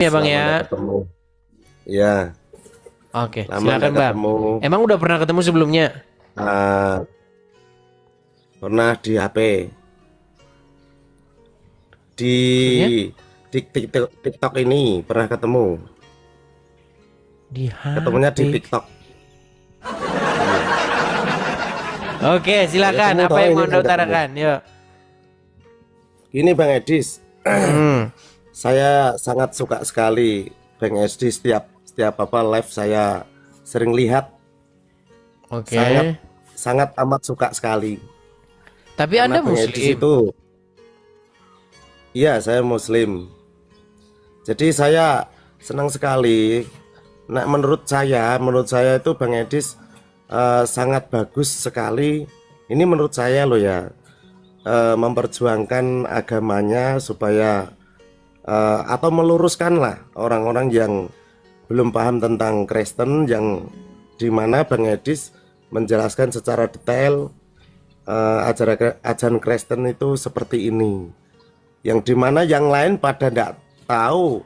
Ya Bang Lama nggak ya. ketemu. Ya, Oke, lama silakan nggak Bang. ketemu. Emang udah pernah ketemu sebelumnya? Ah, pernah di HP, Maksudnya di TikTok ini pernah ketemu. di Ketemunya di HP. TikTok. Iya. Oke, Ya silakan. kamu Apa tahu yang ini mau kan Anda ketemu. utarakan? Yuk. Gini Bang Edis, Hmm. saya sangat suka sekali Bang Edis setiap apa live saya sering lihat, sangat Oke. sangat amat suka sekali. Tapi Karena Anda Bang Edis Muslim. itu, iya saya Muslim. Jadi saya senang sekali. Nah, menurut saya itu Bang Edis sangat bagus sekali. Ini menurut saya loh ya, memperjuangkan agamanya supaya atau meluruskan lah orang-orang yang belum paham tentang Kristen, yang dimana Bang Edis menjelaskan secara detail ajaran Kristen itu seperti ini, yang dimana yang lain pada tidak tahu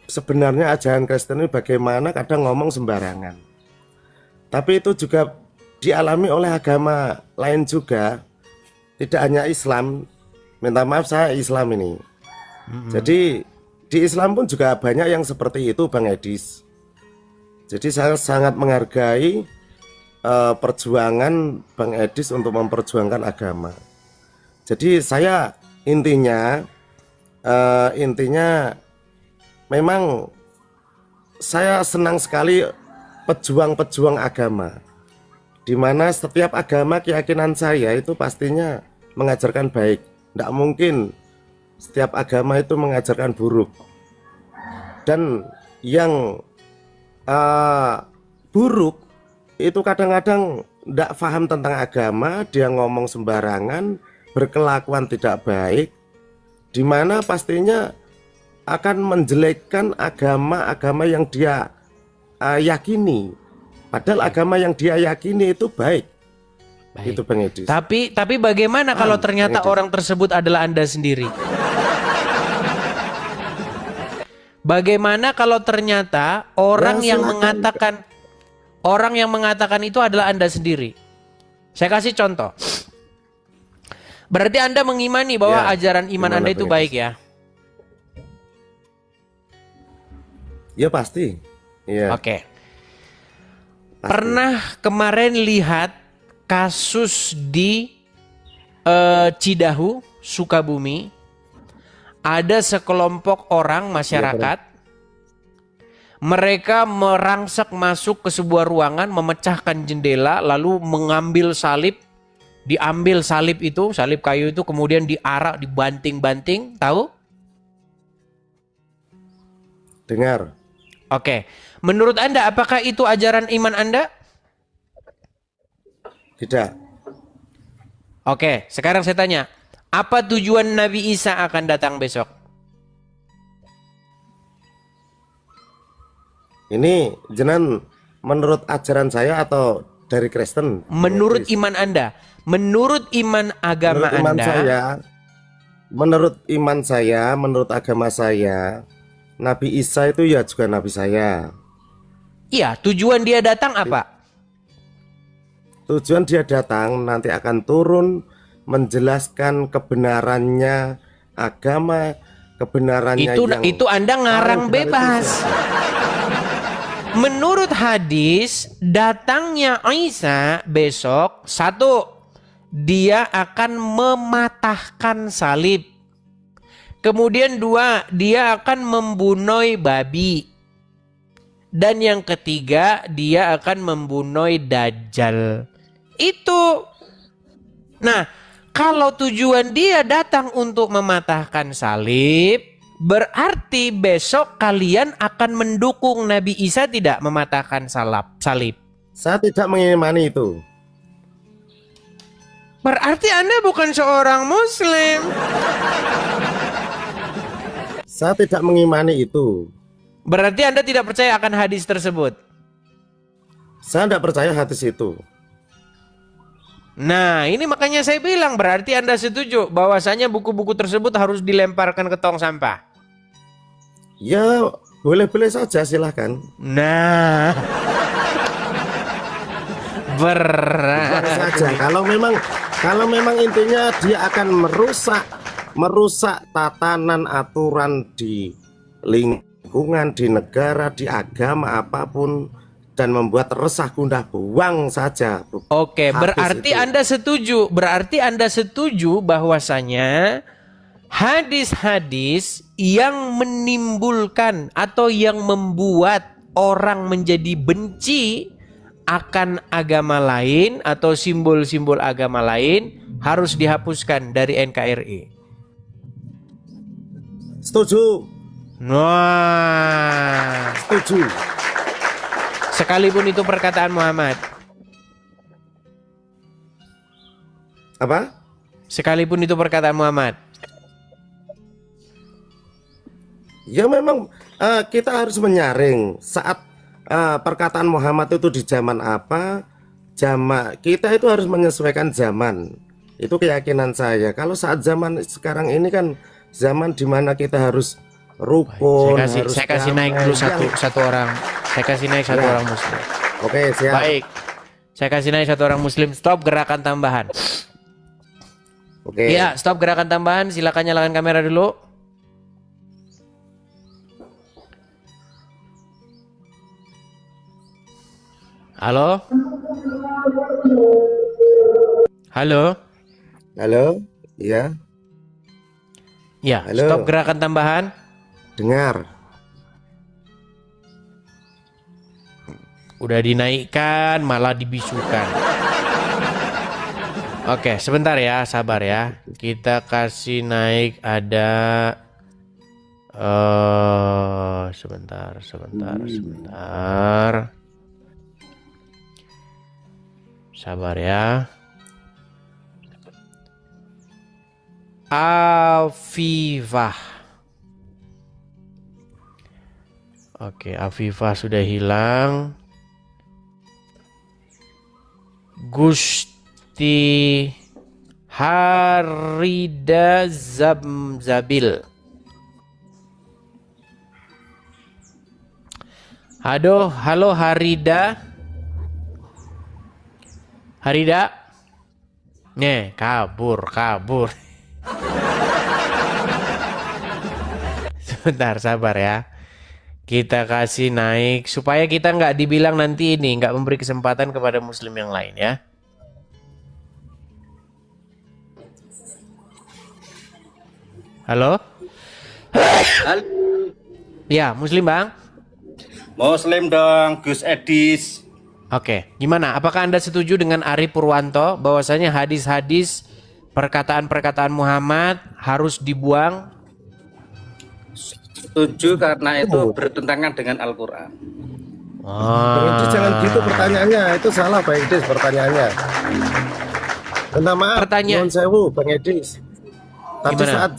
sebenarnya ajaran Kristen ini bagaimana, kadang ngomong sembarangan. Tapi itu juga dialami oleh agama lain juga, tidak hanya Islam. Minta maaf saya Islam ini. Mm-mm. Jadi di Islam pun juga banyak yang seperti itu Bang Edis. Jadi saya sangat menghargai perjuangan Bang Edis untuk memperjuangkan agama. Jadi saya intinya memang saya senang sekali pejuang-pejuang agama, di mana setiap agama keyakinan saya itu pastinya mengajarkan baik. Tidak mungkin setiap agama itu mengajarkan buruk. Dan yang eh, buruk itu kadang-kadang tidak paham tentang agama, dia ngomong sembarangan, berkelakuan tidak baik, di mana pastinya akan menjelekkan agama-agama yang dia yakini. Padahal Oke, agama yang dia yakini itu baik. baik. Itu Bang Edis. Tapi bagaimana kalau Paham, Bang ternyata Edis? orang tersebut adalah Anda sendiri? Bagaimana kalau ternyata Ya silakan. orang yang mengatakan itu adalah Anda sendiri? Saya kasih contoh. Berarti Anda mengimani bahwa Ya, ajaran iman gimana Anda itu Bang baik Edis? ya? Ya pasti. Ya, Oke. pasti. Pernah kemarin lihat kasus di Cidahu, Sukabumi, ada sekelompok orang Ya pernah. masyarakat, mereka merangsek masuk ke sebuah ruangan, memecahkan jendela, lalu mengambil salib, diambil salib itu, salib kayu itu, kemudian diarak, dibanting-banting, tahu? Dengar. Oke. Menurut Anda, apakah itu ajaran iman Anda? Tidak. Oke, sekarang saya tanya, apa tujuan Nabi Isa akan datang besok? Ini jenengan menurut ajaran saya atau dari Kristen, Bang Menurut Edis? iman Anda, menurut iman agama Menurut iman Anda, saya, menurut agama saya, Nabi Isa itu ya juga nabi saya. iya, tujuan dia datang apa? Tujuan dia datang nanti akan turun menjelaskan kebenarannya agama, kebenarannya yang Itu Anda paling ngarang benar itu bebas. siapa? Menurut hadis, datangnya Isa besok, satu, dia akan mematahkan salib. Kemudian dua, dia akan membunuh babi. Dan yang ketiga, dia akan membunuh Dajjal. Itu. Nah, kalau tujuan dia datang untuk mematahkan salib, berarti besok kalian akan mendukung Nabi Isa tidak mematahkan salib. Saya tidak mengimani itu. Berarti Anda bukan seorang Muslim. Saya tidak mengimani itu. Berarti Anda tidak percaya akan hadis tersebut. Saya tidak percaya hadis itu. Nah, ini makanya saya bilang berarti Anda setuju bahwasanya buku-buku tersebut harus dilemparkan ke tong sampah. Ya boleh-boleh saja silahkan. Nah, Boleh berat. saja. Kalau memang intinya dia akan merusak tatanan aturan di lingkungan, di negara, di agama apapun dan membuat resah gundah buang saja. Oke, Habis berarti itu. Anda setuju. Berarti Anda setuju bahwasanya hadis-hadis yang menimbulkan atau yang membuat orang menjadi benci akan agama lain atau simbol-simbol agama lain harus dihapuskan dari NKRI. Setuju, Wah, setuju. sekalipun itu perkataan Muhammad. Apa? Sekalipun itu perkataan Muhammad. Ya memang kita harus menyaring saat perkataan Muhammad itu di zaman apa, kita itu harus menyesuaikan zaman. Itu keyakinan saya. Kalau saat zaman sekarang ini kan zaman dimana kita harus rukun, harus Saya kasih naik damai. dulu satu orang. Saya kasih naik satu Ya. orang muslim. Oke, siap. Baik. Saya kasih naik satu orang muslim. Stop gerakan tambahan. Oke. Iya, stop gerakan tambahan. Silakan nyalakan kamera dulu. Halo? Halo? Halo? Iya, Ya, Halo. stop gerakan tambahan. dengar. Udah dinaikkan, malah dibisukan. Oke, sebentar ya, sabar ya. Kita kasih naik ada sebentar. Sabar ya. Afifah. Oke, Afifah sudah hilang. Gusti Harida Zabil. Halo Harida. Harida. Nih, kabur. Sebentar, sabar ya. Kita kasih naik supaya kita nggak dibilang nanti ini nggak memberi kesempatan kepada muslim yang lain ya. Halo? Halo. Ya, muslim bang. Muslim dong, Gus Edis. Oke, gimana? Apakah Anda setuju dengan Ari Purwanto bahwasanya hadis-hadis perkataan-perkataan Muhammad harus dibuang? Setuju karena itu bertentangan dengan Al-Quran. Itu jangan gitu pertanyaannya, itu salah Bang Edis pertanyaannya. Minta maaf, Pertanyaan- Nyuwun sewu Bang Edis. Tadi Gimana? saat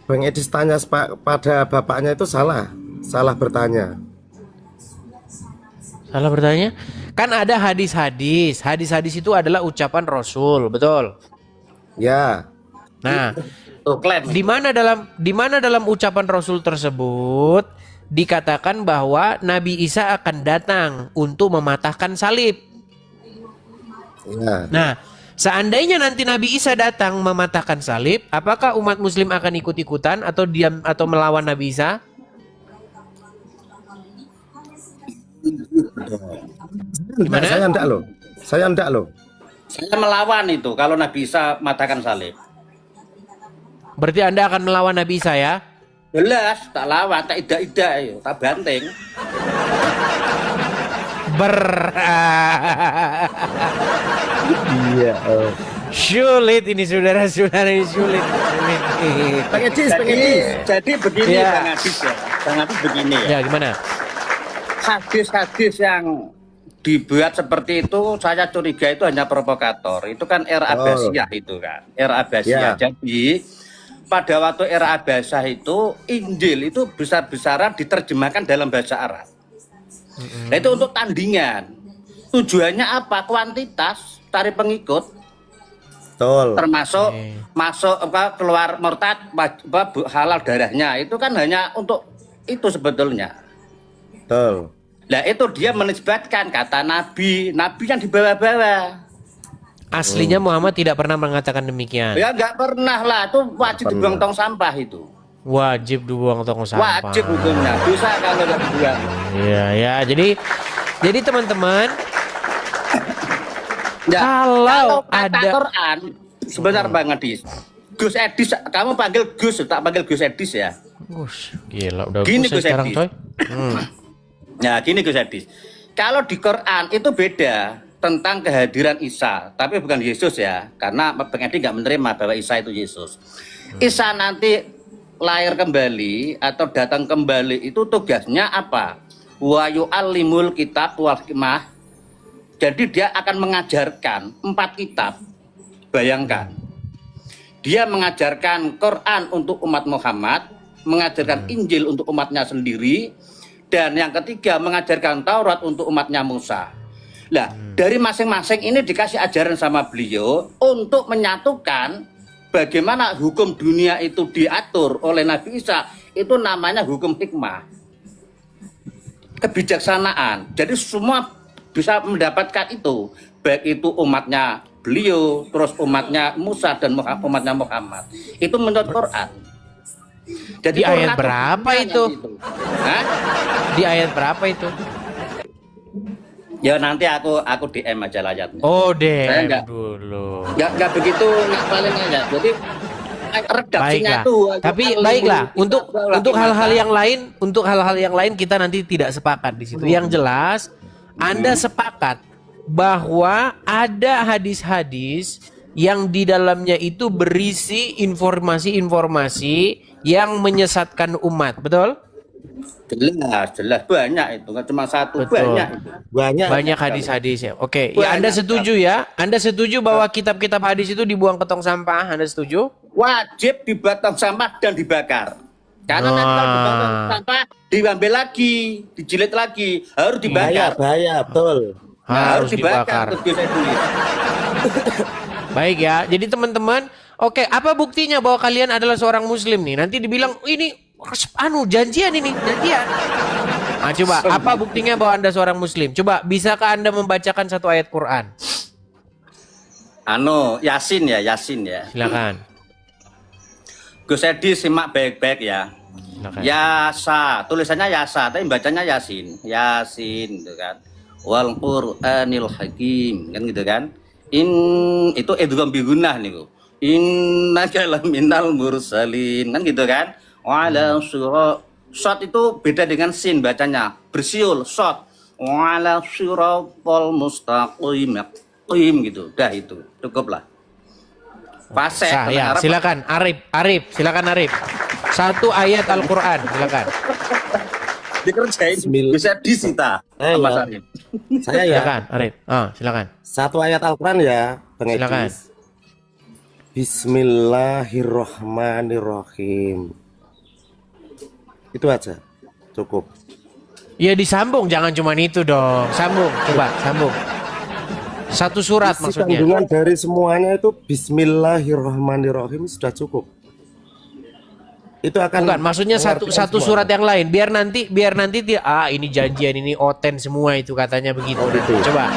Bang Edis tanya pada bapaknya itu salah bertanya. Salah bertanya? Kan ada hadis-hadis. Hadis-hadis itu adalah ucapan Rasul, betul? Ya, Nah, Tuh, klaim. di mana dalam ucapan Rasul tersebut dikatakan bahwa Nabi Isa akan datang untuk mematahkan salib. ya. Nah, seandainya nanti Nabi Isa datang mematahkan salib, apakah umat muslim akan ikut-ikutan atau diam atau melawan Nabi Isa? Gimana? Saya enggak loh. Saya melawan itu kalau Nabi Isa matakan salib. Berarti Anda akan melawan Nabi Isa ya? Jelas, tak lawan, tak idak-idak, tak banting. Iya. Sulit ini saudara-saudara, ini sulit. Bang Edis. Jadi begini Ya. Bang Adis ya. Bang Adis begini ya. Ya, gimana? Hadis-hadis yang dibuat seperti itu saya curiga itu hanya provokator. Itu kan era Abbasiyah itu kan. Era Abbasiyah. Ya. Jadi pada waktu era Abbasiyah itu Injil itu besar-besaran diterjemahkan dalam bahasa Arab. Nah, itu untuk tandingan. Tujuannya apa? Kuantitas, tarik pengikut. Betul. Termasuk masuk keluar murtad halal darahnya itu kan hanya untuk itu sebetulnya. Betul. Nah itu dia menisbatkan kata Nabi yang dibawa-bawa. Aslinya Muhammad tidak pernah mengatakan demikian. Ya nggak pernah lah, itu wajib dibuang tong sampah itu. Wajib dibuang tong sampah. Wajib hukumnya, dosa kalau nggak dibuang. Iya ya, jadi teman-teman, Ya, kalau kata ada Quran, sebentar Bang Adis. Gus Edis, kamu panggil Gus, tak panggil Gus Edis ya. Gus, gila udah Gini Gus Gus sekarang Edis. coy. Nah, gini Gus Edis. Kalau di Quran itu beda tentang kehadiran Isa, tapi bukan Yesus ya, karena Bang Edi nggak menerima bahwa Isa itu Yesus. Isa nanti lahir kembali atau datang kembali itu tugasnya apa? Wa yu'allimul kitab wal hikmah. Jadi dia akan mengajarkan 4 kitab. Bayangkan. Dia mengajarkan Quran untuk umat Muhammad, mengajarkan Injil untuk umatnya sendiri, dan yang ketiga mengajarkan Taurat untuk umatnya Musa. Nah, dari masing-masing ini dikasih ajaran sama beliau untuk menyatukan bagaimana hukum dunia itu diatur oleh Nabi Isa. Itu namanya hukum hikmah, kebijaksanaan. Jadi semua bisa mendapatkan itu, baik itu umatnya beliau, terus umatnya Musa dan umatnya Muhammad. Itu menurut Quran. Jadi Di ayat Quran berapa itu? Hah? Di ayat berapa itu? Ya nanti aku DM aja ayatnya. Oh, Saya DM enggak. dulu. Nggak begitu ngapalin aja. Jadi redaksinya Baiklah. tuh. Tapi baiklah, untuk hal-hal yang lain kita nanti tidak sepakat di situ. Yang jelas Anda sepakat bahwa ada hadis-hadis yang di dalamnya itu berisi informasi-informasi yang menyesatkan umat, betul? Jelas banyak itu, nggak cuma satu, Betul. banyak itu. Banyak. Hadis-hadis ya. Oke, ya Anda Banyak. setuju ya? Anda setuju bahwa kitab-kitab hadis itu dibuang ke tong sampah? Anda setuju? Wajib dibuat tong sampah dan dibakar. Karena nanti kalau dibuang tong sampah, diambil lagi, dijilid lagi, harus dibakar. Bahaya, betul. Harus dibakar. Terus saya tulis. Baik ya. Jadi teman-teman, oke, apa buktinya bahwa kalian adalah seorang muslim nih? Nanti dibilang ini janjian ini, janjian. Nah, coba apa buktinya bahwa Anda seorang muslim? Coba bisakah Anda membacakan satu ayat Quran? Yasin ya. Silakan. Gus Edi simak baik-baik ya. Silakan. Yasa, tulisannya Yasa, tapi bacanya Yasin. Yasin gitu kan. Wal Qur'anil Hakim, kan gitu kan. Itu idgham bi gunnah niku. Innaka laminal mursalin, kan gitu kan. Wala shot itu beda dengan sin bacanya. Bersiul shot. Wala siratal mustaqim gitu. Udah itu, cukuplah. Fasih. Ya, silakan Arif, silakan Arif. Satu ayat Al-Qur'an, silakan. Dikerjain bisa disita. Mas Arif. Saya ya. Silakan Arif. Silakan. Satu ayat Al-Quran ya, Bang Silakan. Edis. Bismillahirrahmanirrahim. Itu aja, cukup. Ya disambung, jangan cuma itu dong. Sambung, coba sambung. Satu surat Isi maksudnya. kandungan dari semuanya itu Bismillahirrahmanirrahim sudah cukup. Itu akan Bukan, maksudnya satu surat yang lain. Biar nanti ini janjian, ini oten semua itu katanya begitu. gitu. Coba.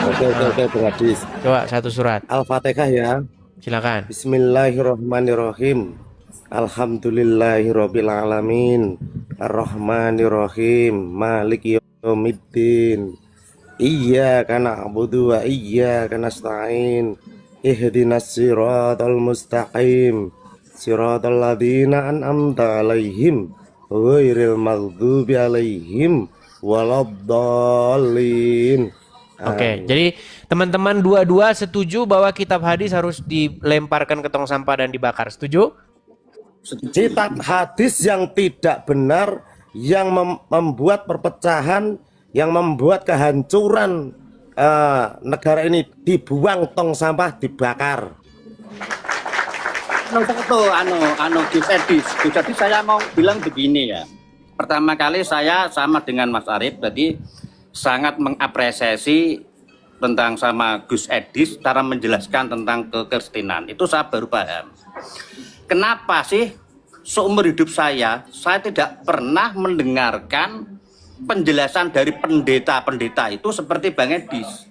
Oke, Bang Adis. Coba satu surat. Al-Fatihah ya. Silakan. Bismillahirrahmanirrahim. Alhamdulillahirabbil alamin. Arrahmanirrahim. Maliki yaumiddin. Iyyaka na'budu wa iyyaka nasta'in. Ihdinas siratal mustaqim. Siratal ladzina an'amta 'alaihim ghairil maghdubi 'alaihim waladdallin. Oke, jadi teman-teman dua-dua setuju bahwa kitab hadis harus dilemparkan ke tong sampah dan dibakar. Setuju? Kitab hadis yang tidak benar, yang membuat perpecahan, yang membuat kehancuran negara ini, dibuang tong sampah, dibakar. Gus Edi, saya mau bilang begini ya. Pertama kali saya sama dengan Mas Arif tadi sangat mengapresiasi tentang sama Gus Edis cara menjelaskan tentang kekristenan. Itu saya baru paham. Kenapa sih seumur hidup saya tidak pernah mendengarkan penjelasan dari pendeta-pendeta itu seperti Bang Edis.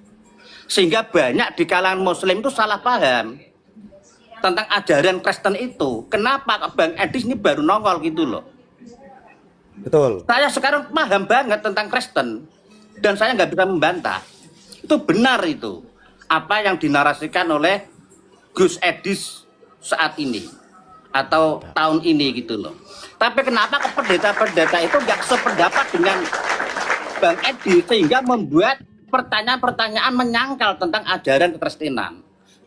Sehingga banyak di kalangan muslim itu salah paham tentang ajaran Kristen itu. Kenapa Bang Edis ini baru nongol gitu loh. Betul. Saya sekarang paham banget tentang Kristen dan saya nggak bisa membantah. Itu benar itu. Apa yang dinarasikan oleh Gus Edis saat ini atau tahun ini gitu loh. Tapi kenapa pendeta-pendeta itu nggak sependapat dengan Bang Edis sehingga membuat pertanyaan-pertanyaan menyangkal tentang ajaran kekristenan.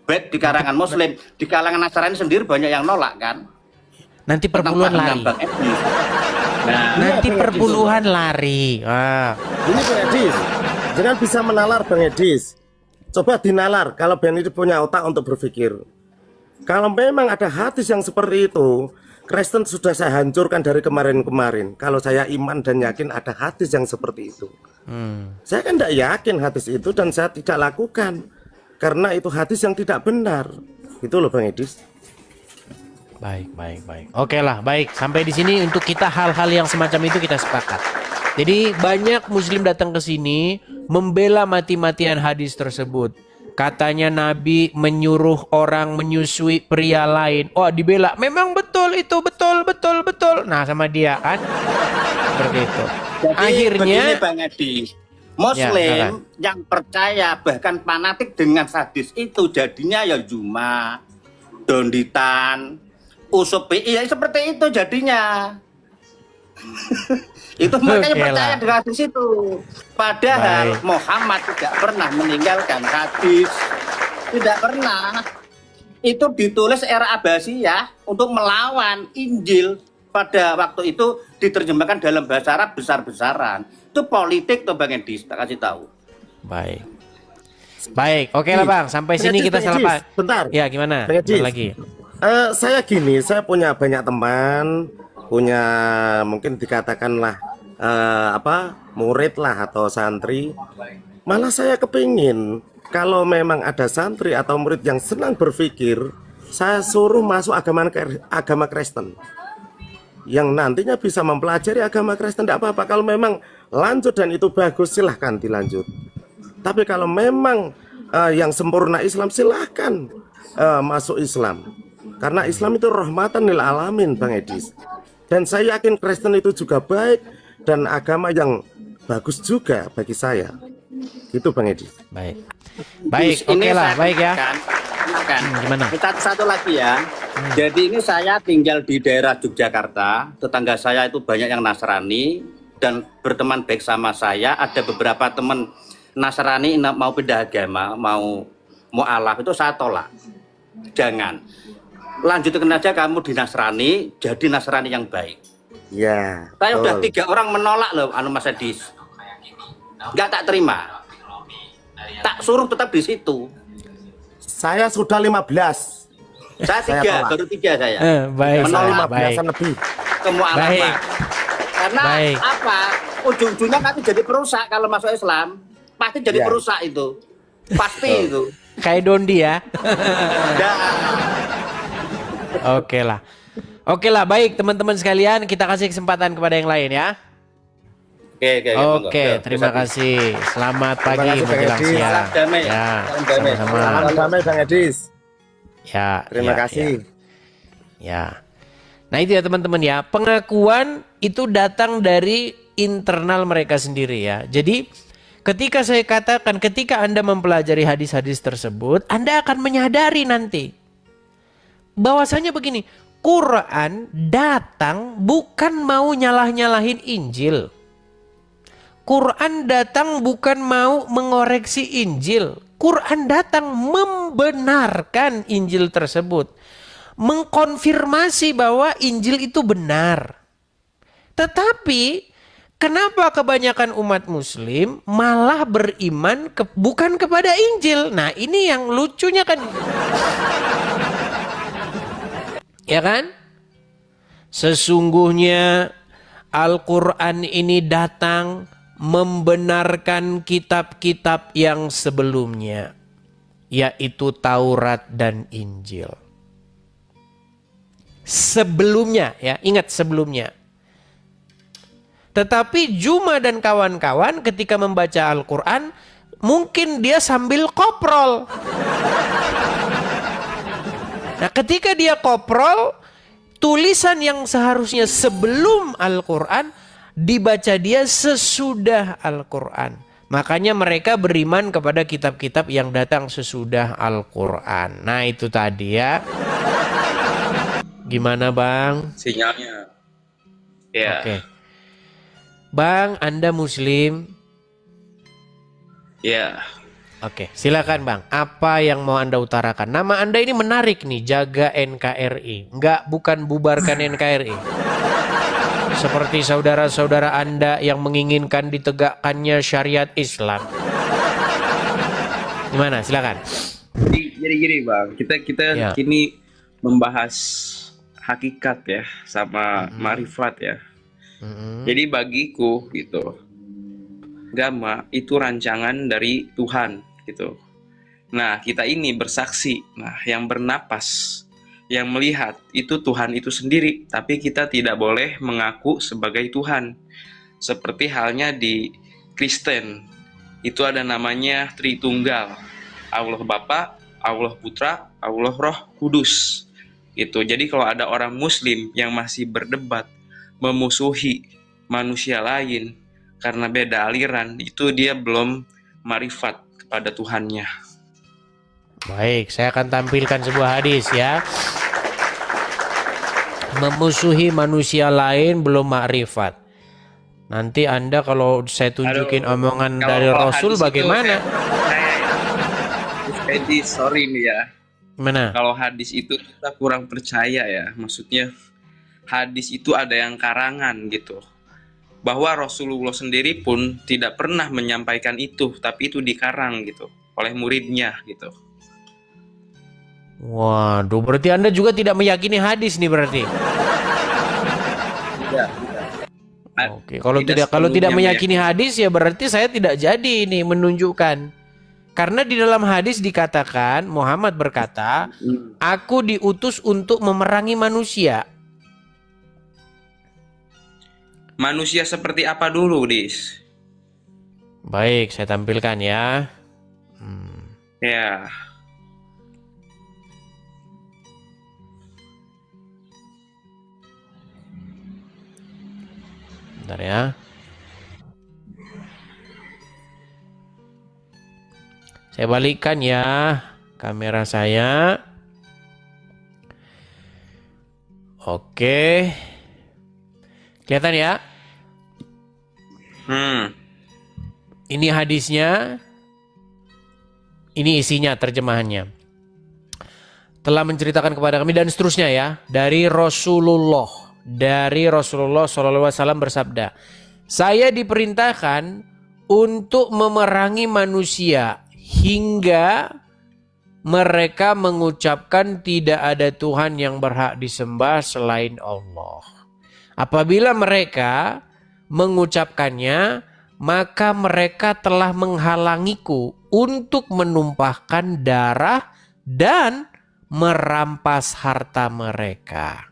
Baik di kalangan muslim, di kalangan Nasrani sendiri banyak yang nolak kan. Nanti perpuluhan lari. Nah, Nanti perpuluhan lari. Wah. Ini Bang Edis, jangan bisa menalar Bang Edis. Coba dinalar kalau Bang Edis punya otak untuk berpikir. Kalau memang ada hadis yang seperti itu, Kristen sudah saya hancurkan dari kemarin-kemarin. Kalau saya iman dan yakin ada hadis yang seperti itu. Saya kan tidak yakin hadis itu dan saya tidak lakukan. Karena itu hadis yang tidak benar. Itu loh Bang Edis. Baik. Oke lah, baik. Sampai di sini untuk kita hal-hal yang semacam itu kita sepakat. Jadi banyak muslim datang ke sini membela mati-matian hadis tersebut. Katanya Nabi menyuruh orang menyusui pria lain. Oh, dibela. Memang betul itu, betul. Nah, sama dia kan. Seperti itu. Jadi, akhirnya begini Bang Edi, Muslim yang percaya bahkan fanatik dengan hadis itu jadinya ya Juma, Donditan, Usup PI, ya seperti itu jadinya. Itu makanya percaya dengan hadis itu. Padahal Muhammad tidak pernah meninggalkan hadis. Tidak pernah. Itu ditulis era Abbasiyah untuk melawan Injil. Pada waktu itu diterjemahkan dalam bahasa Arab besar-besaran. Itu politik tuh Bang Edis, tak kasih tahu. Baik, oke lah Bang. Sampai sini kita salah. Bentar. Ya gimana? Lagi. Saya gini, saya punya banyak teman, punya mungkin dikatakanlah murid lah atau santri. Malah saya kepingin kalau memang ada santri atau murid yang senang berpikir, saya suruh masuk agama Kristen. Yang nantinya bisa mempelajari agama Kristen tidak apa-apa. Kalau memang lanjut dan itu bagus, silahkan dilanjut. Tapi kalau memang yang sempurna Islam, silahkan masuk Islam. Karena Islam itu rahmatan lil alamin Bang Edis. Dan saya yakin Kristen itu juga baik dan agama yang bagus juga bagi saya. Gitu Bang Edis. Baik, oke lah, baik ya. Gimana? Satu lagi ya. Jadi ini saya tinggal di daerah Yogyakarta. Tetangga saya itu banyak yang Nasrani dan berteman baik sama saya. Ada beberapa teman Nasrani mau pindah agama, mau mu'alaf, itu saya tolak. Jangan. Lanjutkan aja kamu di Nasrani, jadi Nasrani yang baik. Ya. Saya udah 3 orang menolak loh, Mas Edis. Nggak tak terima. Tak suruh tetap di situ. Saya sudah 15. Saya 3, baru 3 saya. Baik. Menolak 15-an lebih. Kemu'alafan. Karena apa? Ujung-ujungnya nanti jadi perusak kalau masuk Islam. Pasti jadi perusak itu. Pasti itu. Kayak Dondi ya. Oke lah, baik teman-teman sekalian, kita kasih kesempatan kepada yang lain ya. Oke, terima kasih. Selamat pagi menjelang siang. Sama-sama. Salam damai Bang Edis. Terima kasih. Nah itu ya teman-teman ya, pengakuan itu datang dari internal mereka sendiri ya. Jadi ketika saya katakan, ketika Anda mempelajari hadis-hadis tersebut, Anda akan menyadari nanti bahwasanya begini, Quran datang bukan mau nyalah-nyalahin Injil. Quran datang bukan mau mengoreksi Injil. Quran datang membenarkan Injil tersebut. Mengkonfirmasi bahwa Injil itu benar. Tetapi kenapa kebanyakan umat muslim malah beriman bukan kepada Injil? Nah ini yang lucunya kan. Ya kan? Sesungguhnya Al-Quran ini datang membenarkan kitab-kitab yang sebelumnya, yaitu Taurat dan Injil. Sebelumnya, ya, ingat sebelumnya. Tetapi Juma dan kawan-kawan ketika membaca Al-Quran, mungkin dia sambil koprol. Nah, ketika dia koprol, tulisan yang seharusnya sebelum Al-Quran dibaca dia sesudah Al-Quran. Makanya mereka beriman kepada kitab-kitab yang datang sesudah Al-Quran. Nah, itu tadi ya. Gimana, Bang? Sinyalnya. Ya. Oke. Bang, Anda Muslim? Ya. Oke, silakan Bang. Apa yang mau Anda utarakan? Nama Anda ini menarik nih, jaga NKRI. Enggak, bukan bubarkan NKRI. Seperti saudara-saudara Anda yang menginginkan ditegakkannya syariat Islam. Gimana? Silakan. Jadi gini Bang, kita Ya. kini membahas hakikat ya sama marifat ya. Jadi bagiku gitu, agama itu rancangan dari Tuhan gitu. Nah, kita ini bersaksi. Nah, yang bernapas, yang melihat itu Tuhan itu sendiri, tapi kita tidak boleh mengaku sebagai Tuhan. Seperti halnya di Kristen, itu ada namanya Tritunggal. Allah Bapa, Allah Putra, Allah Roh Kudus. Itu. Jadi kalau ada orang Muslim yang masih berdebat, memusuhi manusia lain karena beda aliran, itu dia belum marifat kepada Tuhannya. Baik, saya akan tampilkan sebuah hadis ya. Memusuhi manusia lain belum makrifat. Nanti Anda kalau saya tunjukin omongan dari Rasul bagaimana? Jadi sorry nih ya. Mana? Kalau hadis itu kita kurang percaya ya. Maksudnya hadis itu ada yang karangan gitu. Bahwa Rasulullah sendiri pun tidak pernah menyampaikan itu, tapi itu dikarang gitu oleh muridnya gitu. Waduh, berarti Anda juga tidak meyakini hadis nih berarti. Oke, kalau tidak meyakini hadis ya berarti saya tidak jadi ini menunjukkan. Karena di dalam hadis dikatakan Muhammad berkata, "Aku diutus untuk memerangi manusia." Manusia seperti apa dulu, Dis? Baik, saya tampilkan ya. Ya. Bentar ya. Saya balikkan ya kamera saya. Oke. Kelihatan ya? Ini hadisnya. Ini isinya, terjemahannya. Telah menceritakan kepada kami dan seterusnya ya. Dari Rasulullah SAW bersabda, "Saya diperintahkan untuk memerangi manusia hingga mereka mengucapkan tidak ada Tuhan yang berhak disembah selain Allah. Apabila mereka mengucapkannya, maka mereka telah menghalangiku untuk menumpahkan darah dan merampas harta mereka."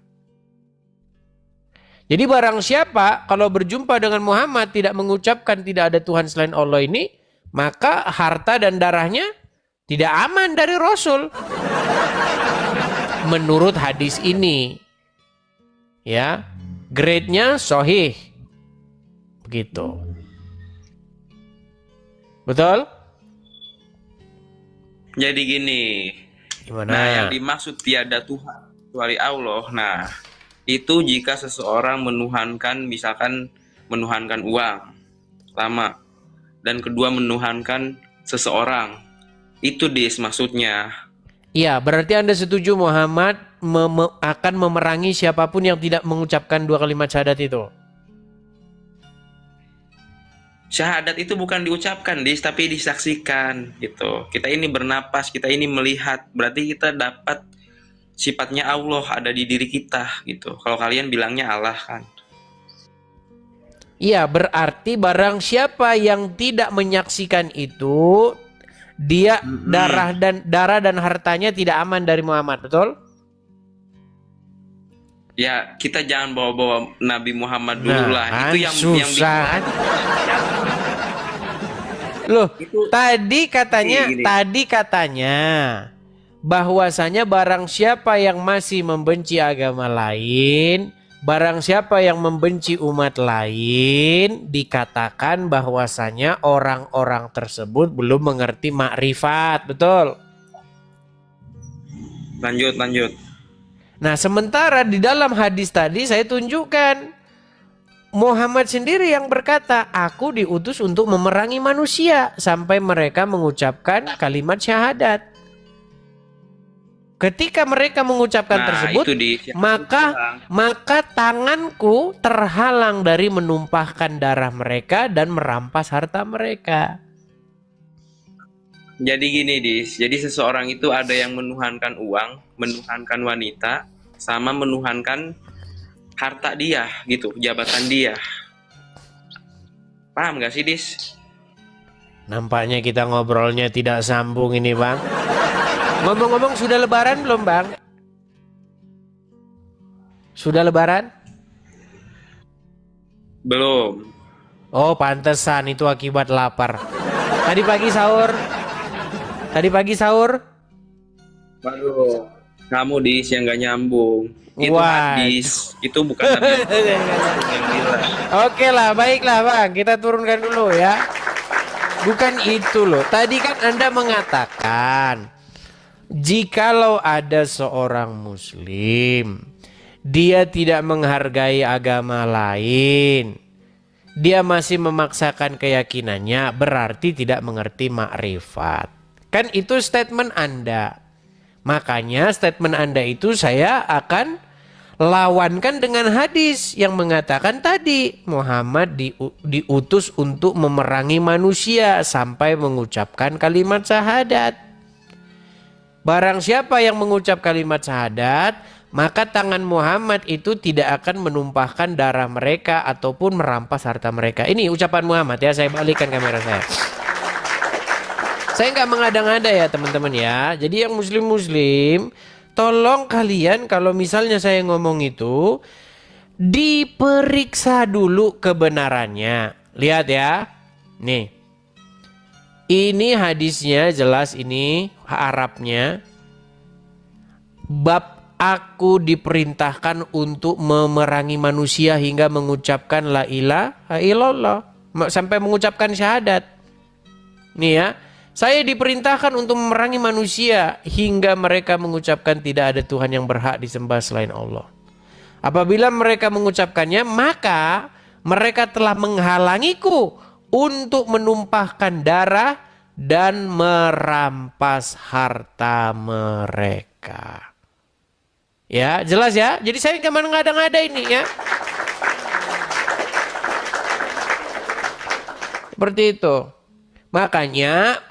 Jadi barang siapa kalau berjumpa dengan Muhammad tidak mengucapkan tidak ada Tuhan selain Allah ini, maka harta dan darahnya tidak aman dari Rasul. Menurut hadis ini. Ya, grade-nya sahih. Begitu. Betul? Jadi gini. Gimana? Nah, yang dimaksud tiada Tuhan kecuali Allah. Nah, itu jika seseorang misalkan menuhankan uang, lama, dan kedua menuhankan seseorang. Itu maksudnya. Iya, berarti Anda setuju Muhammad akan memerangi siapapun yang tidak mengucapkan dua kalimat syahadat itu? Syahadat itu bukan diucapkan, tapi disaksikan gitu. Kita ini bernapas, kita ini melihat, berarti kita dapat sifatnya Allah ada di diri kita gitu. Kalau kalian bilangnya Allah kan. Iya, berarti barang siapa yang tidak menyaksikan itu, dia darah dan hartanya tidak aman dari Muhammad, betul? Ya, kita jangan bawa-bawa Nabi Muhammad dulu lah. Kan Itu yang susah. Loh, Itu- tadi Gini. katanya bahwasanya barang siapa yang masih membenci agama lain, barang siapa yang membenci umat lain, dikatakan bahwasanya orang-orang tersebut belum mengerti makrifat, betul? lanjut. Nah, sementara di dalam hadis tadi saya tunjukkan Muhammad sendiri yang berkata, aku diutus untuk memerangi manusia sampai mereka mengucapkan kalimat syahadat. Ketika mereka mengucapkan tersebut, itu di maka tanganku terhalang dari menumpahkan darah mereka dan merampas harta mereka. Jadi gini, Dis. Jadi seseorang itu ada yang menuhankan uang, menuhankan wanita, sama menuhankan harta dia gitu, jabatan dia. Paham gak sih, Dis? Nampaknya kita ngobrolnya tidak sambung ini, Bang. Ngomong-ngomong, sudah lebaran belum, Bang? Sudah lebaran? Belum. Oh, pantesan itu akibat lapar. Tadi pagi sahur? Waduh. Kamu, Dis, yang gak nyambung. Itu Wah. hadis. Itu bukan Nabi yang bilang. Oke lah, baiklah Bang, kita turunkan dulu ya. Bukan itu loh. Tadi kan Anda mengatakan, jikalau ada seorang muslim, dia tidak menghargai agama lain, dia masih memaksakan keyakinannya, berarti tidak mengerti makrifat. Kan itu statement Anda. Makanya statement Anda itu saya akan lawankan dengan hadis yang mengatakan tadi Muhammad diutus untuk memerangi manusia sampai mengucapkan kalimat syahadat. Barang siapa yang mengucap kalimat syahadat, maka tangan Muhammad itu tidak akan menumpahkan darah mereka ataupun merampas harta mereka. Ini ucapan Muhammad ya, saya balikkan kamera saya. Saya nggak mengada-ngada ya teman-teman ya. Jadi yang muslim-muslim, tolong kalian kalau misalnya saya ngomong itu diperiksa dulu kebenarannya. Lihat ya. Nih. Ini hadisnya jelas, ini Arabnya. Bab aku diperintahkan untuk memerangi manusia hingga mengucapkan la ilaha illallah, sampai mengucapkan syahadat. Nih ya. Saya diperintahkan untuk memerangi manusia hingga mereka mengucapkan tidak ada Tuhan yang berhak disembah selain Allah. Apabila mereka mengucapkannya, maka mereka telah menghalangiku untuk menumpahkan darah dan merampas harta mereka. Ya, jelas ya. Jadi saya nggak mengada-ngada ini ya. Seperti itu. Makanya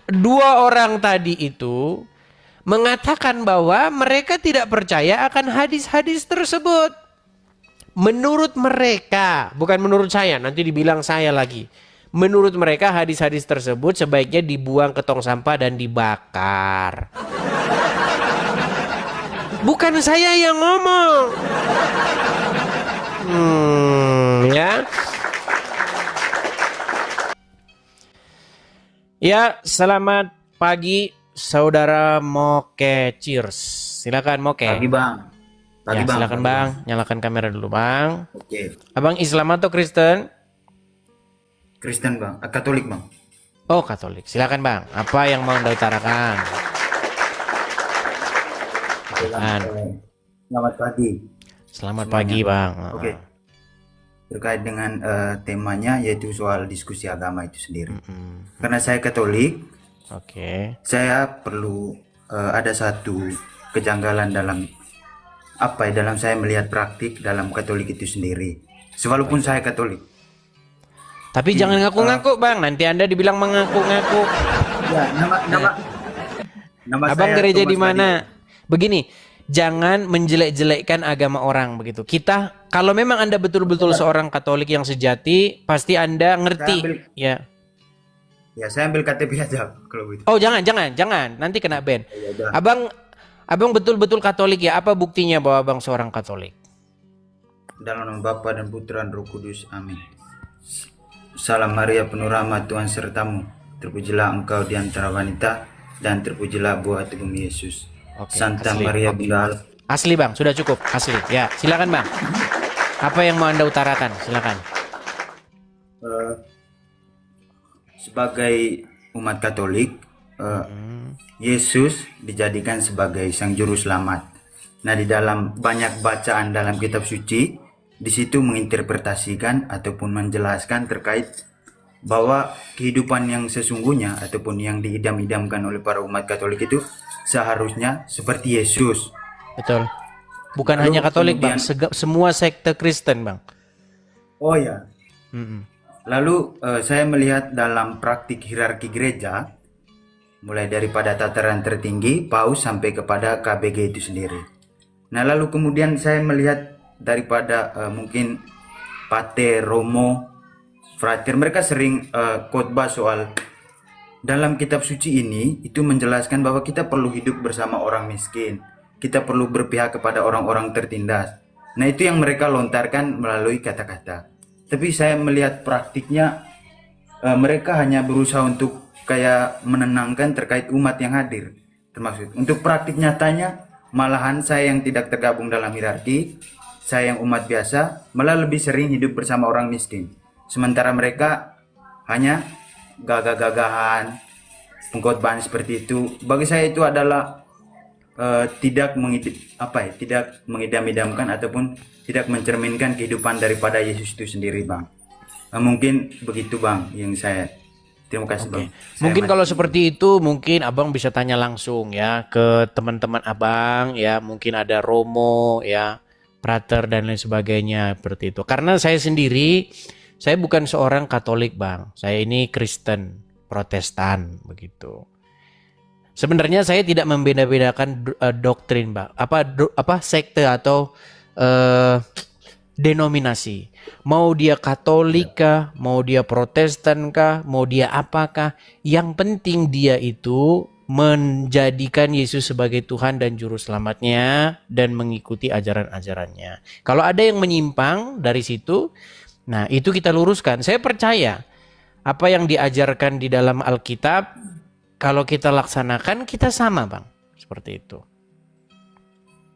dua orang tadi itu mengatakan bahwa mereka tidak percaya akan hadis-hadis tersebut. Menurut mereka, bukan menurut saya, nanti dibilang saya lagi. Menurut mereka hadis-hadis tersebut sebaiknya dibuang ke tong sampah dan dibakar. Bukan saya yang ngomong. Ya. Ya, selamat pagi saudara Moke. Cheers. Silakan Moke. Pagi Bang. Pagi Ya, Bang. silakan Pagi, Bang, nyalakan kamera dulu Bang. Oke. Abang Islam atau Kristen? Kristen Bang. Katolik Bang. Oh, Katolik. Silakan Bang. Apa yang mau Anda utarakan? Silakan. Selamat pagi. Selamat Semuanya. pagi Bang. Oke. Terkait dengan temanya yaitu soal diskusi agama itu sendiri. Karena saya Katolik, Oke. saya perlu ada satu kejanggalan dalam dalam saya melihat praktik dalam Katolik itu sendiri. Walaupun saya Katolik. Tapi jangan ngaku-ngaku Bang, nanti Anda dibilang mengaku-ngaku. Ya, nama Abang saya gereja Thomas di mana? Begini, jangan menjelek-jelekkan agama orang begitu. Kita kalau memang Anda betul-betul seorang Katolik yang sejati, pasti Anda ngerti ya. Ya, saya ambil KTP aja kalau begitu. Oh, jangan, nanti kena ban. Ya, udah. Abang betul-betul Katolik ya. Apa buktinya bahwa Abang seorang Katolik? Dalam nama Bapa dan Putra dan Roh Kudus. Amin. Salam Maria, penuh rahmat, Tuhan sertamu. Terpujilah engkau di antara wanita, dan terpujilah buah tubuhmu Yesus. Oke, Santa asli. Maria Bunda Allah. Asli Bang, sudah cukup. Asli. Ya, silakan Bang. Apa yang mau Anda utarakan? Silakan. Sebagai umat Katolik, Yesus dijadikan sebagai sang juru selamat. Nah, di dalam banyak bacaan dalam kitab suci, di situ menginterpretasikan ataupun menjelaskan terkait bahwa kehidupan yang sesungguhnya ataupun yang diidam-idamkan oleh para umat Katolik itu seharusnya seperti Yesus. Betul. Bukan Lalu hanya Katolik Bang, kemudian- semua sekte Kristen Bang. Oh ya. Mm-mm. Lalu saya melihat dalam praktik hierarki gereja, mulai daripada tataran tertinggi, paus sampai kepada KBG itu sendiri. Nah, lalu kemudian saya melihat daripada mungkin pater, romo, frater, mereka sering khotbah soal dalam kitab suci ini itu menjelaskan bahwa kita perlu hidup bersama orang miskin, kita perlu berpihak kepada orang-orang tertindas. Nah, itu yang mereka lontarkan melalui kata-kata. Tapi saya melihat praktiknya mereka hanya berusaha untuk kayak menenangkan terkait umat yang hadir. Termasuk untuk praktik nyatanya, malahan saya yang tidak tergabung dalam hierarki, saya yang umat biasa, malah lebih sering hidup bersama orang miskin. Sementara mereka hanya gagah-gagahan, pengkhotbahan seperti itu. Bagi saya itu adalah tidak mengidam-idamkan ataupun tidak mencerminkan kehidupan daripada Yesus itu sendiri, Bang. Mungkin begitu, Bang, yang saya. Terima kasih, Bang. Mungkin kalau seperti itu mungkin Abang bisa tanya langsung ya ke teman-teman Abang ya, mungkin ada romo ya, prater dan lain sebagainya seperti itu. Karena saya sendiri saya bukan seorang Katolik, Bang. Saya ini Kristen, Protestan begitu. Sebenarnya saya tidak membeda-bedakan doktrin, Bang. Apa sekte atau denominasi. Mau dia Katolik kah, mau dia Protestan kah, mau dia apakah, yang penting dia itu menjadikan Yesus sebagai Tuhan dan juru selamatnya dan mengikuti ajaran-ajarannya. Kalau ada yang menyimpang dari situ, nah itu kita luruskan. Saya percaya apa yang diajarkan di dalam Alkitab, kalau kita laksanakan kita sama, Bang. Seperti itu.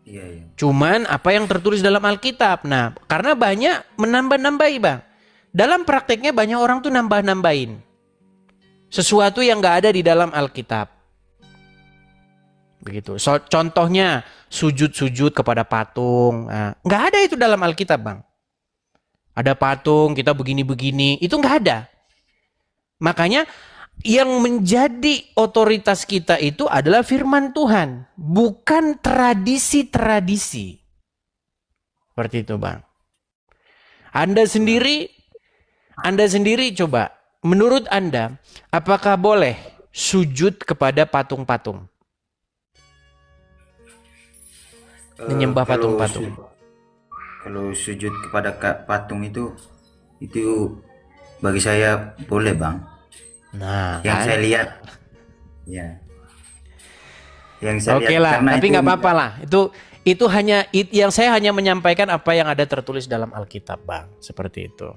Iya, iya. Cuman apa yang tertulis dalam Alkitab. Nah, karena banyak menambah-nambahi, Bang. Dalam prakteknya banyak orang tuh nambah-nambahin sesuatu yang gak ada di dalam Alkitab. Begitu. Contohnya sujud-sujud kepada patung. Nah, gak ada itu dalam Alkitab, Bang. Ada patung, kita begini-begini. Itu gak ada. Makanya yang menjadi otoritas kita itu adalah firman Tuhan, bukan tradisi-tradisi. Seperti itu, Bang. Anda sendiri coba, menurut Anda, apakah boleh sujud kepada patung-patung? Menyembah patung-patung. Kalau sujud kepada patung itu bagi saya boleh, Bang. Nah, Yang kan? saya lihat, ya. Yang saya Oke lihat, lah, karena tapi itu- nggak apa-apa lah. Itu hanya yang saya hanya menyampaikan apa yang ada tertulis dalam Alkitab, Bang. Seperti itu.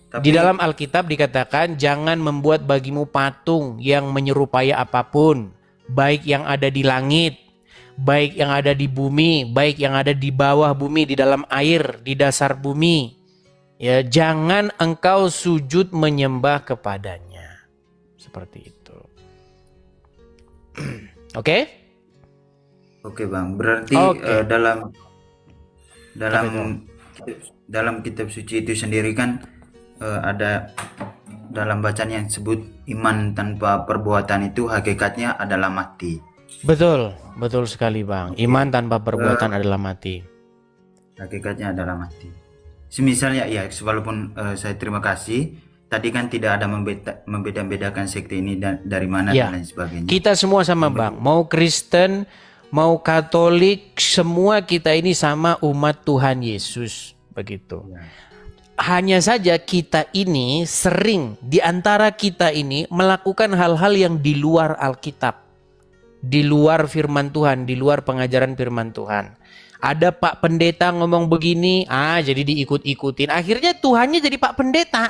tapi- Di dalam Alkitab dikatakan jangan membuat bagimu patung yang menyerupai apapun, baik yang ada di langit, baik yang ada di bumi, baik yang ada di bawah bumi, di dalam air, di dasar bumi. Ya, jangan engkau sujud menyembah kepadanya. Seperti itu. Oke? Oke, Bang. Berarti Oke. dalam kitab suci itu sendiri kan ada dalam bacaan yang disebut iman tanpa perbuatan itu hakikatnya adalah mati. Betul sekali, Bang. Iman tanpa perbuatan adalah mati. Hakikatnya adalah mati. Semisalnya ya, walaupun saya terima kasih, tadi kan tidak ada membeda-bedakan sekte ini dari mana Ya. dan lain sebagainya. Kita semua sama, Bang. Mau Kristen, mau Katolik, semua kita ini sama umat Tuhan Yesus, begitu. Hanya saja kita ini sering di antara kita ini melakukan hal-hal yang di luar Alkitab, di luar firman Tuhan, di luar pengajaran firman Tuhan. Ada Pak Pendeta ngomong begini, jadi diikut-ikutin. Akhirnya Tuhannya jadi Pak Pendeta,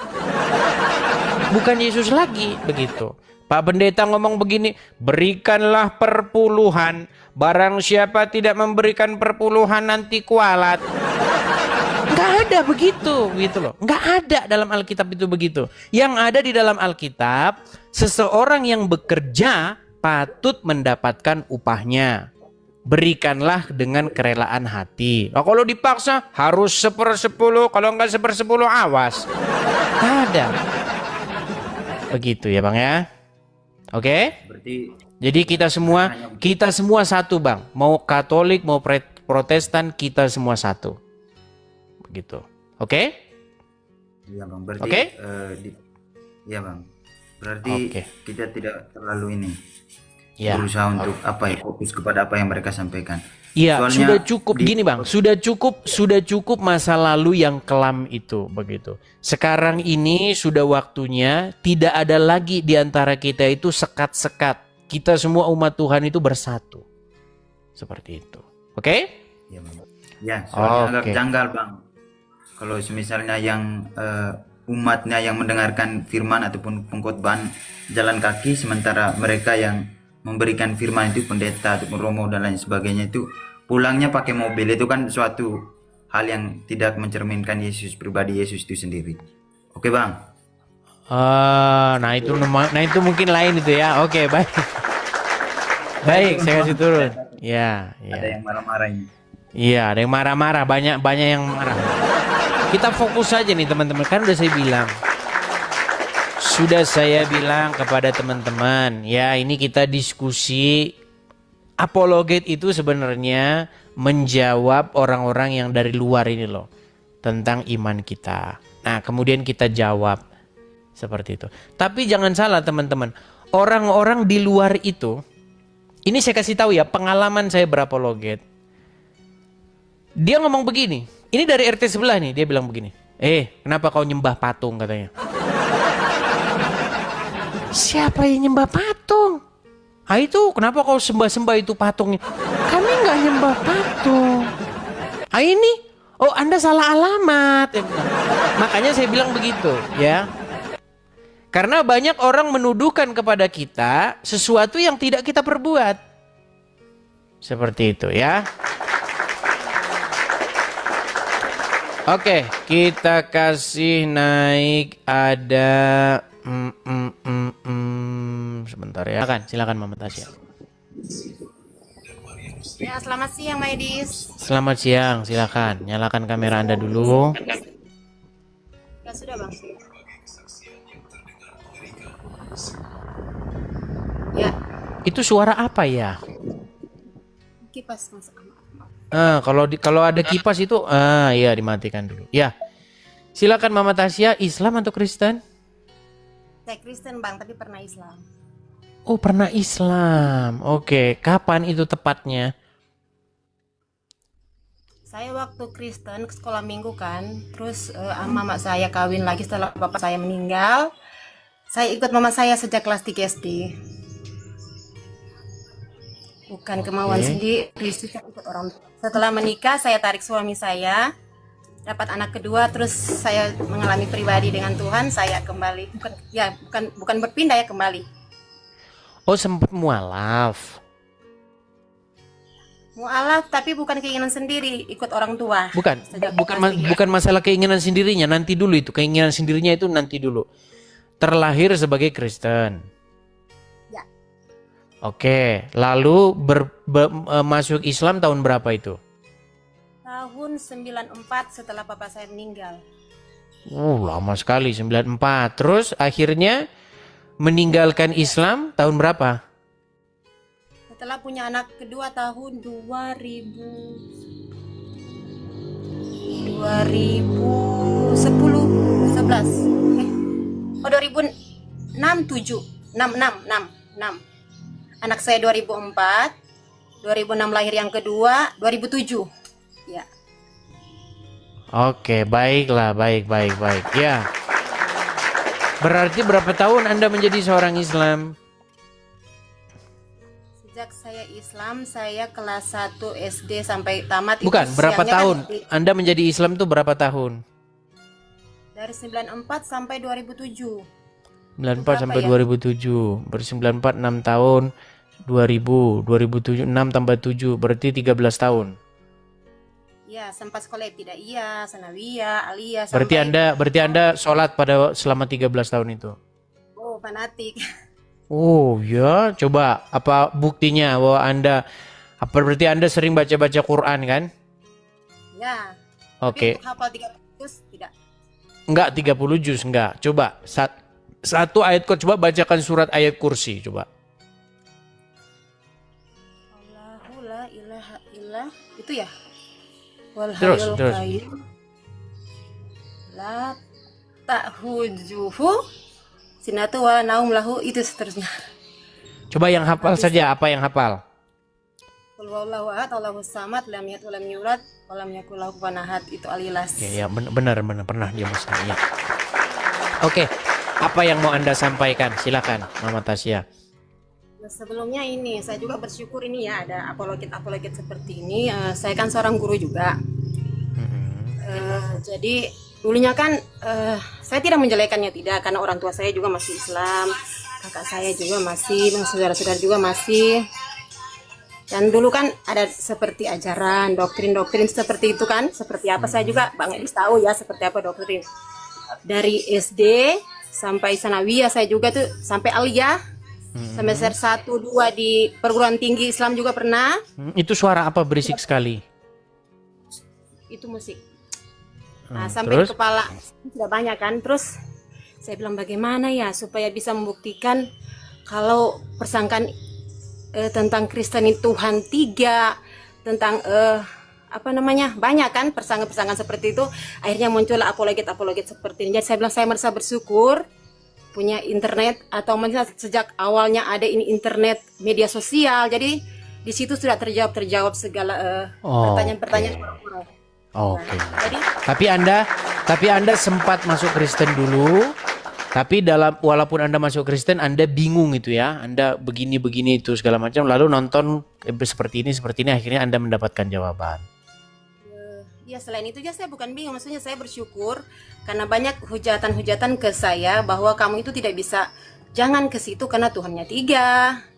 bukan Yesus lagi, begitu. Pak Pendeta ngomong begini, berikanlah perpuluhan, barang siapa tidak memberikan perpuluhan nanti kualat. Nggak ada begitu, gitu loh. Nggak ada dalam Alkitab itu begitu. Yang ada di dalam Alkitab, seseorang yang bekerja patut mendapatkan upahnya. Berikanlah dengan kerelaan hati. Nah, kalau dipaksa harus 1/10, kalau nggak 1/10 awas. Nggak ada. Begitu ya Bang ya. Oke? Berarti Jadi kita semua satu Bang. Mau Katolik, mau Protestan, kita semua satu. Begitu. Oke? iya Bang, berarti Oke? iya Bang. Berarti Oke. kita tidak terlalu ini Ya. berusaha untuk fokus kepada apa yang mereka sampaikan. Iya, Soalnya sudah cukup di- gini Bang. Sudah cukup masa lalu yang kelam itu, begitu. Sekarang ini sudah waktunya tidak ada lagi di antara kita itu sekat-sekat. Kita semua umat Tuhan itu bersatu. Seperti itu. Oke? Iya Bang. Ya, soalnya agak Oke. janggal Bang. Kalau misalnya yang umatnya yang mendengarkan firman ataupun pengkhotbahan jalan kaki, sementara mereka yang memberikan firman itu pendeta ataupun romo dan lain sebagainya itu pulangnya pakai mobil, itu kan suatu hal yang tidak mencerminkan Yesus pribadi, Yesus itu sendiri. Oke Bang. Nah itu mungkin lain itu ya. Oke, baik. Baik, saya kasih turun. Ya, Ada ya. yang marah-marah ini. Iya, ada yang marah-marah, banyak yang marah. Kita fokus aja nih teman-teman, kan sudah saya bilang kepada teman-teman, ya ini kita diskusi. Apologet itu sebenarnya menjawab orang-orang yang dari luar ini loh, tentang iman kita. Nah, kemudian kita jawab seperti itu. Tapi jangan salah teman-teman, orang-orang di luar itu, ini saya kasih tahu ya, pengalaman saya berapologet. Dia ngomong begini, ini dari RT sebelah nih, dia bilang begini, kenapa kau nyembah patung katanya. Siapa yang nyembah patung? Itu kenapa kau sembah-sembah itu patungnya? Kami nggak nyembah patung. Ini, Anda salah alamat. Makanya saya bilang begitu, ya. Karena banyak orang menuduhkan kepada kita sesuatu yang tidak kita perbuat. Seperti itu, ya. Oke, kita kasih naik ada sebentar ya. Silakan Mama Tasya. Ya, selamat siang, Maidis. Selamat siang, silakan. Nyalakan kamera Anda dulu. Ya, sudah, Bang. Ya, Itu suara apa ya? kipas Mas. Maaf. Kalau ada kipas itu, iya dimatikan dulu. Ya, silakan Mama Tasya. Islam atau Kristen? Saya Kristen, Bang, tapi pernah Islam. Oh, pernah Islam. Oke, kapan itu tepatnya? Saya waktu Kristen ke sekolah minggu kan, terus mama saya kawin lagi setelah bapak saya meninggal. Saya ikut mama saya sejak kelas 3 SD. Bukan kemauan sendiri, saya ikut orang tua. Setelah menikah, saya tarik suami saya, dapat anak kedua, terus saya mengalami pribadi dengan Tuhan, saya kembali, bukan berpindah ya, kembali. Oh, sempat mualaf. Mualaf, tapi bukan keinginan sendiri, ikut orang tua. Bukan masalah keinginan sendirinya, nanti dulu itu. Keinginan sendirinya itu nanti dulu. Terlahir sebagai Kristen. Ya. Oke, lalu masuk Islam tahun berapa itu? Tahun 94 setelah bapak saya meninggal. Lama sekali, 94. Terus akhirnya meninggalkan Islam tahun berapa? Setelah punya anak kedua tahun 2006 Anak saya 2004, 2006 lahir yang kedua, 2007. Ya. Oke, baiklah, baik. Ya. Berarti berapa tahun Anda menjadi seorang Islam? Sejak saya Islam, saya kelas 1 SD sampai tamat. Itu Bukan, berapa usianya tahun? Kan Anda menjadi Islam tuh berapa tahun? dari 94 sampai 2007. 94 sampai ya? 2007. Berarti 94 6 tahun. 2000, 2007 6 tambah 7 berarti 13 tahun. Ya, sempat sekolah ibtidaiyah, sanawiyah, aliyah Berarti Anda sholat pada selama 13 tahun itu. Oh, fanatik. Oh ya, coba apa buktinya bahwa berarti Anda sering baca-baca Quran kan? Ya. Oke. Tapi untuk hafal 30 juz tidak. Enggak 30 juz, enggak. Coba satu ayat kok, coba bacakan surat ayat kursi coba. Allahu la ilaha illallah itu ya. Wal Terus. hayyul qayyum la ta'khuzuhu sinatu wa naum lahu, itu seterusnya. Coba yang hafal saja, apa yang hafal? Qul huwallahu ahad, Allahus samad, lam yalid walam yulad, walam yakul lahu kufuwan ahad, itu Al-Ikhlas. Ya, benar pernah dia Muslim ya. Oke, apa yang mau Anda sampaikan? Silakan, Mama Tasya. Nah, sebelumnya ini saya juga bersyukur ini ya ada apologet seperti ini. Saya kan seorang guru juga. Jadi dulunya kan saya tidak menjelekannya, tidak, karena orang tua saya juga masih Islam, kakak saya juga masih, saudara-saudara juga masih. Dan dulu kan ada seperti ajaran, doktrin seperti itu kan, seperti apa saya juga Bang Edis tahu ya seperti apa doktrin. Dari SD sampai sanawiyah saya juga tuh, sampai aliyah. Semester 1, 2 di perguruan tinggi Islam juga pernah. Itu suara apa berisik sekali? Itu musik. Nah, sampai terus? di kepala sudah banyak kan. Terus saya bilang bagaimana ya supaya bisa membuktikan kalau persangkaan tentang Kristen itu Tuhan 3, tentang apa namanya, banyak kan persangkaan seperti itu. Akhirnya muncul apologet seperti ini. Jadi saya bilang saya merasa bersyukur punya internet, atau sejak awalnya ada ini internet, media sosial. Jadi di situ sudah terjawab segala pertanyaan-pertanyaan orang-orang. Oke. Jadi Tapi Anda sempat masuk Kristen dulu. Tapi walaupun Anda masuk Kristen, Anda bingung itu ya. Anda begini itu segala macam, lalu nonton seperti ini akhirnya Anda mendapatkan jawaban. ya selain itu ya saya bukan bingung, maksudnya saya bersyukur karena banyak hujatan-hujatan ke saya bahwa kamu itu tidak bisa, jangan ke situ karena Tuhannya 3.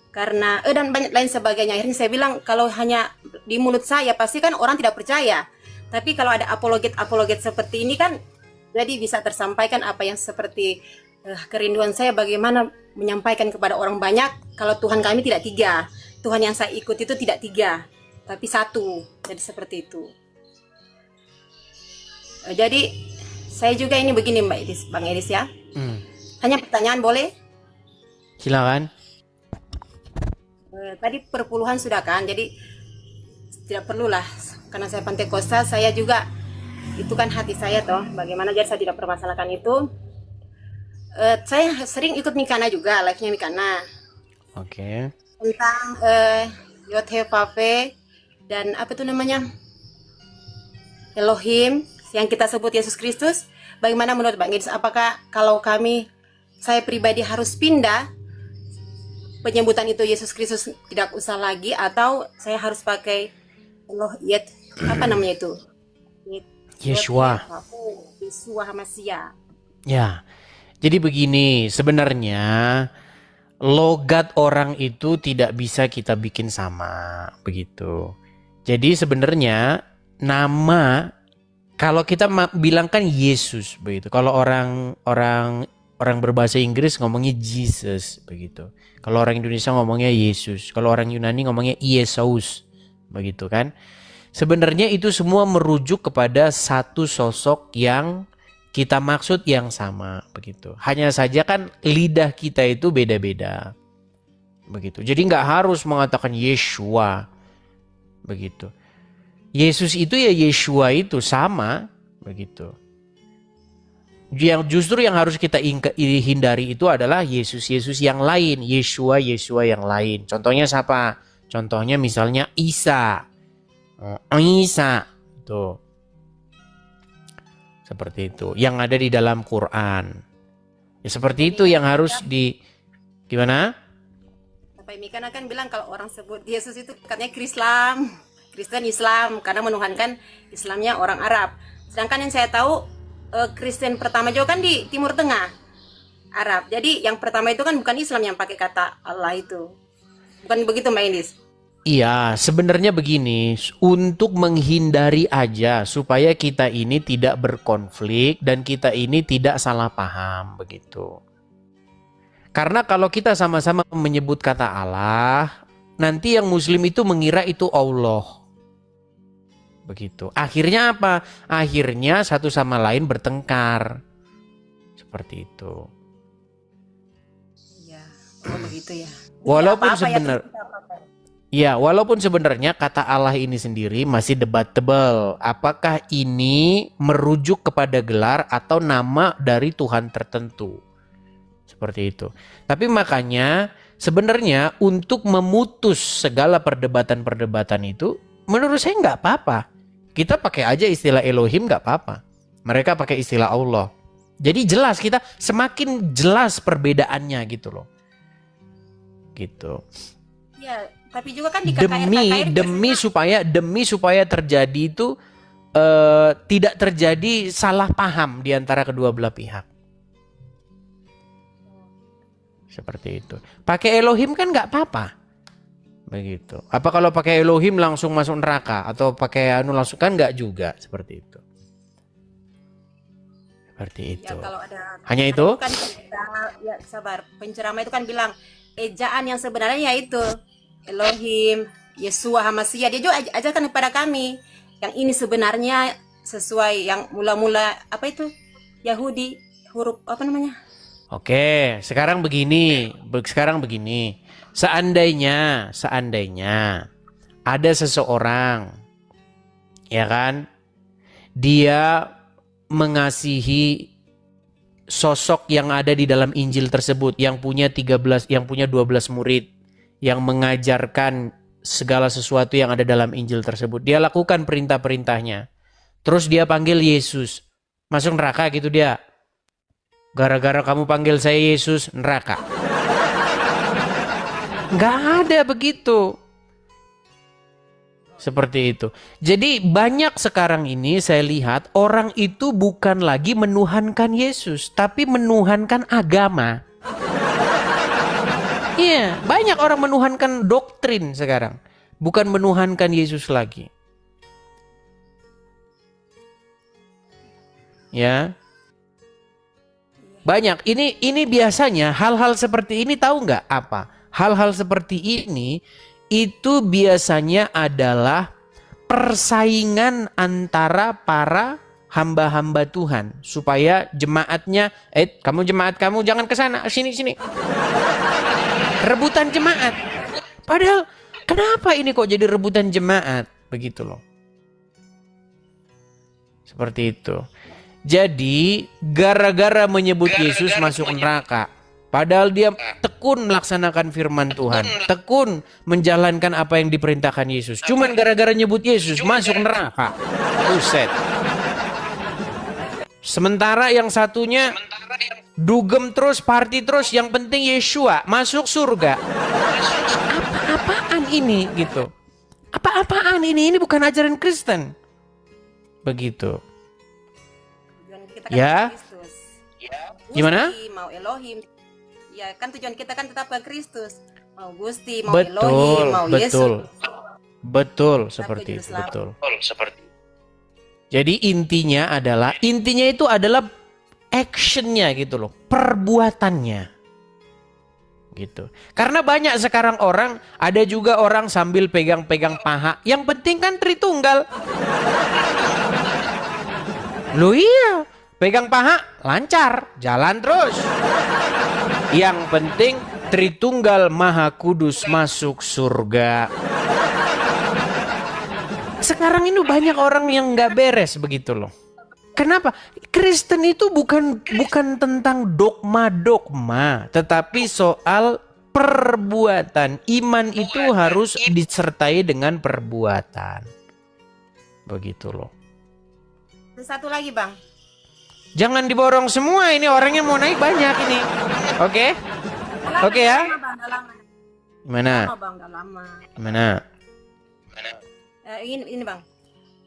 Karena dan banyak lain sebagainya. Akhirnya saya bilang kalau hanya di mulut saya pasti kan orang tidak percaya. Tapi kalau ada apologet seperti ini kan jadi bisa tersampaikan apa yang seperti kerinduan saya bagaimana menyampaikan kepada orang banyak kalau Tuhan kami tidak 3. Tuhan yang saya ikut itu tidak 3, tapi 1. Jadi seperti itu. Jadi saya juga ini begini Bang Edis ya. Hanya pertanyaan boleh? Silakan. Tadi perpuluhan sudah kan, jadi tidak perlulah karena saya Pantekosta, saya juga itu kan hati saya toh bagaimana, jadi saya tidak permasalahkan itu. Saya sering ikut Mikana juga, live-nya Mikana. Oke. Tentang Yod-Heh-Vav-He dan apa itu namanya, Elohim yang kita sebut Yesus Kristus. Bagaimana menurut Bang Edis, apakah kalau saya pribadi harus pindah penyebutan itu Yesus Kristus tidak usah lagi, atau saya harus pakai apa namanya itu? Yeshua. Yeshua Hamasya. Ya. Jadi begini, sebenarnya logat orang itu tidak bisa kita bikin sama, begitu. Jadi sebenarnya nama, kalau kita bilangkan Yesus begitu. Kalau orang berbahasa Inggris ngomongnya Jesus begitu. Kalau orang Indonesia ngomongnya Yesus. Kalau orang Yunani ngomongnya Yesus begitu kan. Sebenarnya itu semua merujuk kepada satu sosok yang kita maksud yang sama begitu. Hanya saja kan lidah kita itu beda-beda begitu. Jadi nggak harus mengatakan Yeshua begitu. Yesus itu ya Yeshua itu sama begitu. Yang justru yang harus kita hindari itu adalah Yesus yang lain, Yeshua yang lain. Contohnya siapa? Contohnya misalnya Isa. Isa. Tuh. Seperti itu. Yang ada di dalam Quran. Ya seperti itu yang harus gimana? Bapak Mika kan bilang kalau orang sebut Yesus itu katanya Kristen Islam karena menuhankan Islamnya orang Arab. Sedangkan yang saya tahu Kristen pertama juga kan di Timur Tengah, Arab. Jadi yang pertama itu kan bukan Islam yang pakai kata Allah itu. Bukan begitu Mbak Indis? Iya, sebenarnya begini, untuk menghindari aja supaya kita ini tidak berkonflik dan kita ini tidak salah paham begitu. Karena kalau kita sama-sama menyebut kata Allah, nanti yang Muslim itu mengira itu Allah. Begitu. Akhirnya apa? Akhirnya satu sama lain bertengkar. Seperti itu. Iya, oh begitu ya. Walaupun Apa-apa ya, sebenarnya ya, walaupun sebenarnya kata Allah ini sendiri masih debatable. Apakah ini merujuk kepada gelar atau nama dari Tuhan tertentu? Seperti itu. Tapi makanya sebenarnya untuk memutus segala perdebatan-perdebatan itu menurut saya nggak apa-apa. Kita pakai aja istilah Elohim nggak apa-apa. Mereka pakai istilah Allah. Jadi jelas, kita semakin jelas perbedaannya gitu loh. Gitu. Ya, tapi juga kan di KKR demi supaya terjadi itu tidak terjadi salah paham di antara kedua belah pihak. Seperti itu. Pakai Elohim kan nggak apa-apa. Begitu. Apa kalau pakai Elohim langsung masuk neraka atau pakai langsung, kan nggak juga seperti itu. Seperti itu. Ya, kalau ada hanya itu? Kan ya sabar. Penceramah itu kan bilang ejaan yang sebenarnya yaitu Elohim, Yeshua HaMashiach. Dia juga ajarkan kepada kami yang ini sebenarnya sesuai yang mula-mula apa itu Yahudi huruf apa namanya? Oke, sekarang begini. Seandainya ada seseorang, ya kan, dia mengasihi sosok yang ada di dalam Injil tersebut, yang punya 12 murid, yang mengajarkan segala sesuatu yang ada dalam Injil tersebut. Dia lakukan perintah-perintahnya. Terus dia panggil Yesus. Masuk neraka gitu dia. Gara-gara kamu panggil saya Yesus, neraka. Nggak ada begitu. Seperti itu. Jadi banyak sekarang ini saya lihat orang itu bukan lagi menuhankan Yesus, tapi menuhankan agama. Iya, banyak orang menuhankan doktrin sekarang, bukan menuhankan Yesus lagi. Ya. Banyak. Ini biasanya hal-hal seperti ini tahu nggak apa? Hal-hal seperti ini itu biasanya adalah persaingan antara para hamba-hamba Tuhan supaya jemaatnya, kamu jangan ke sana, sini. Rebutan jemaat. Padahal kenapa ini kok jadi rebutan jemaat? Begitu loh. Seperti itu. Jadi gara-gara menyebut Yesus masuk neraka, padahal dia tekun melaksanakan firman Tuhan, tekun menjalankan apa yang diperintahkan Yesus. Cuman gara-gara nyebut Yesus masuk neraka. Buset. Sementara yang satunya dugem terus, party terus, yang penting Yeshua masuk surga. Apa-apaan ini gitu? Apa-apaan ini? Ini bukan ajaran Kristen. Begitu. Ya. Gimana? Mau Elohim. Ya kan tujuan kita kan tetap ke Kristus. Mau Gusti, mau Betul, Elohim, mau Yesus. Betul, seperti itu, betul. Jadi intinya itu adalah actionnya gitu loh, perbuatannya. Gitu. Karena banyak sekarang orang, ada juga orang sambil pegang-pegang paha, yang penting kan Tritunggal. Loh iya, pegang paha lancar, jalan terus. Yang penting Tritunggal Maha Kudus masuk surga. Sekarang ini banyak orang yang nggak beres begitu loh. Kenapa? Kristen itu bukan tentang dogma-dogma, tetapi soal perbuatan. Iman itu harus disertai dengan perbuatan. Begitu loh. Satu lagi Bang. Jangan diborong semua, ini orangnya mau naik banyak ini. Oke? Oke ya? Gimana? Gimana? Ini Bang.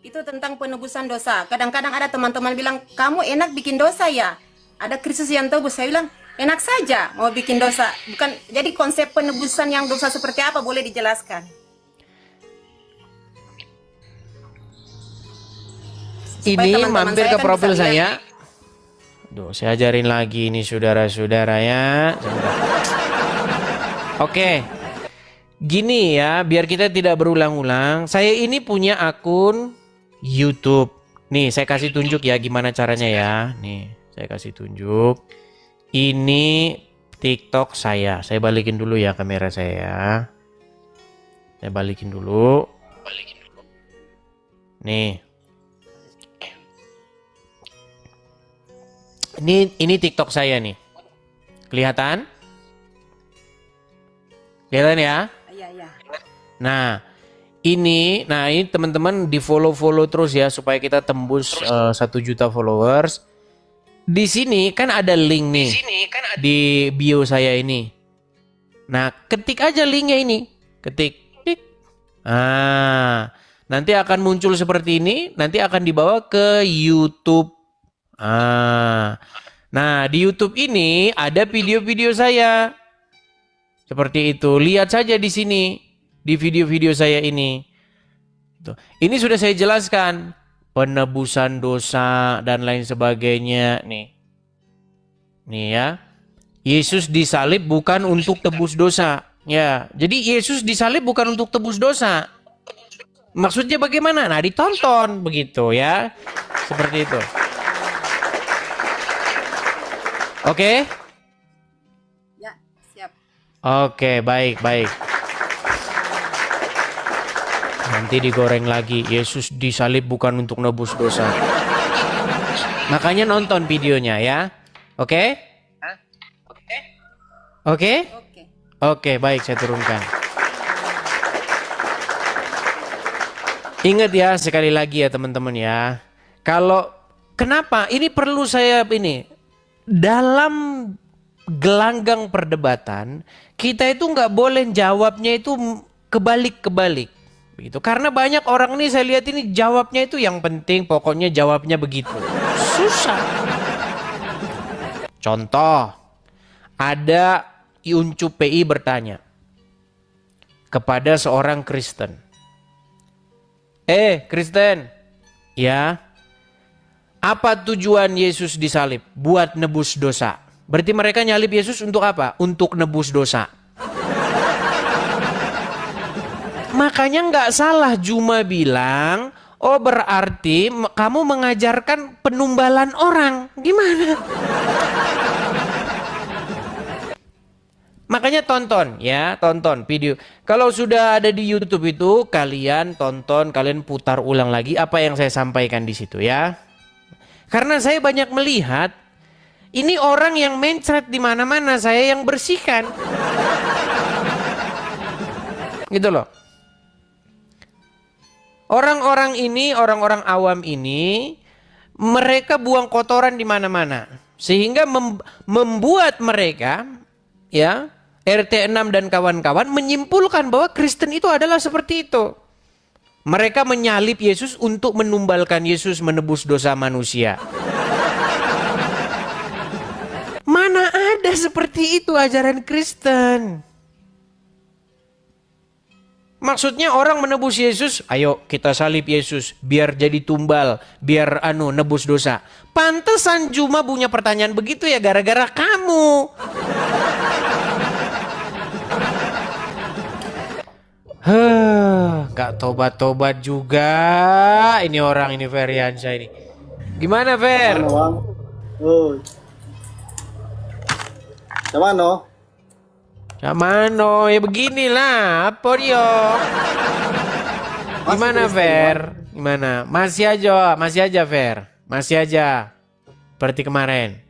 Itu tentang penebusan dosa. Kadang-kadang ada teman-teman bilang, kamu enak bikin dosa ya? Ada Kristus yang tebus. Saya bilang, enak saja mau bikin dosa. Bukan. Jadi konsep penebusan yang dosa seperti apa boleh dijelaskan? Ini mampir ke profil bisa saya. Duh, saya ajarin lagi ini saudara-saudara ya. Oke. Gini ya, biar kita tidak berulang-ulang. Saya ini punya akun YouTube. Nih, saya kasih tunjuk ya gimana caranya ya. Nih, saya kasih tunjuk. Ini TikTok saya. Saya balikin dulu ya kamera saya. Saya balikin dulu. Nih. Ini TikTok saya nih. Kelihatan? Kelihatan ya? Iya. Nah, ini teman-teman di follow terus ya supaya kita tembus 1 juta followers. Di sini kan ada link nih. Di bio saya ini. Nah, ketik aja linknya ini. Ketik. Nanti akan muncul seperti ini. Nanti akan dibawa ke YouTube. Nah, di YouTube ini ada video-video saya. Seperti itu. Lihat saja di sini. Di video-video saya ini. Ini sudah saya jelaskan. Penebusan dosa dan lain sebagainya. Nih ya. Yesus disalib bukan untuk tebus dosa. Ya, jadi Yesus disalib bukan untuk tebus dosa. Maksudnya bagaimana? Nah, ditonton begitu ya. Seperti itu. Oke? Ya, siap. Oke, baik. Nanti digoreng lagi. Yesus disalib bukan untuk nebus dosa. Makanya nonton videonya ya. Oke? Oke? Oke, baik, saya turunkan. Ingat ya, sekali lagi ya teman-teman ya. Kenapa? Ini perlu saya dalam gelanggang perdebatan, kita itu nggak boleh jawabnya itu kebalik-kebalik. Begitu. Karena banyak orang nih saya lihat ini jawabnya itu yang penting, pokoknya jawabnya begitu. Susah. Contoh, ada Uncup PI bertanya kepada seorang Kristen. Kristen, ya, apa tujuan Yesus disalib? Buat nebus dosa. Berarti mereka nyalib Yesus untuk apa? Untuk nebus dosa. Makanya nggak salah Juma bilang, oh berarti kamu mengajarkan penumbalan orang. Gimana? Makanya tonton video. Kalau sudah ada di YouTube itu, kalian tonton, kalian putar ulang lagi apa yang saya sampaikan di situ ya. Karena saya banyak melihat ini orang yang mencret di mana-mana, saya yang bersihkan. Gitu loh. Orang-orang awam ini, mereka buang kotoran di mana-mana. Sehingga membuat mereka, ya, RT 6 dan kawan-kawan menyimpulkan bahwa Kristen itu adalah seperti itu. Mereka menyalib Yesus untuk menumbalkan Yesus menebus dosa manusia. Mana ada seperti itu ajaran Kristen? Maksudnya orang menebus Yesus, ayo kita salib Yesus biar jadi tumbal, biar nebus dosa. Pantesan Juma punya pertanyaan begitu ya gara-gara kamu. Gak tobat-tobat juga ini orang ini Feriansyah ini. Gimana Fer? Camano, ya beginilah, apa dia? Gimana Fer? Gimana? Masih aja Fer. Masih aja. Seperti kemarin.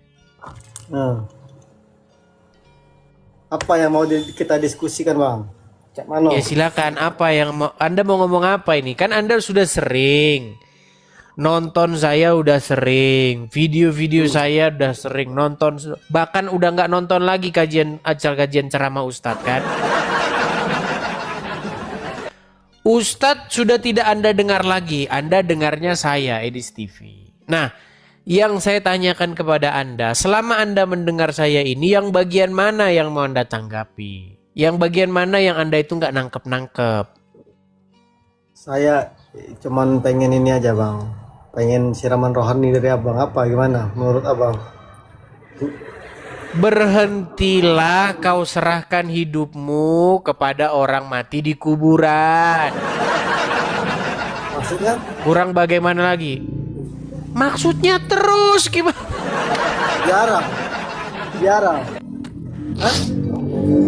Apa yang mau kita diskusikan, Bang? Cak Mano. Ya silakan, apa yang Anda mau ngomong apa ini? Kan Anda sudah sering nonton, saya udah sering, video-video saya udah sering nonton, bahkan udah nggak nonton lagi acara kajian ceramah Ustadz kan? Ustadz sudah tidak Anda dengar lagi, Anda dengarnya saya, Edis TV. Nah, yang saya tanyakan kepada Anda, selama Anda mendengar saya ini, yang bagian mana yang mau Anda tanggapi? Yang bagian mana yang Anda itu nggak nangkep-nangkep? Saya cuman pengen ini aja, Bang. Pengen siraman rohani dari Abang. Apa gimana menurut Abang? Berhentilah kau serahkan hidupmu kepada orang mati di kuburan. Maksudnya? Kurang bagaimana lagi? Maksudnya terus gimana? Jarang. Hah?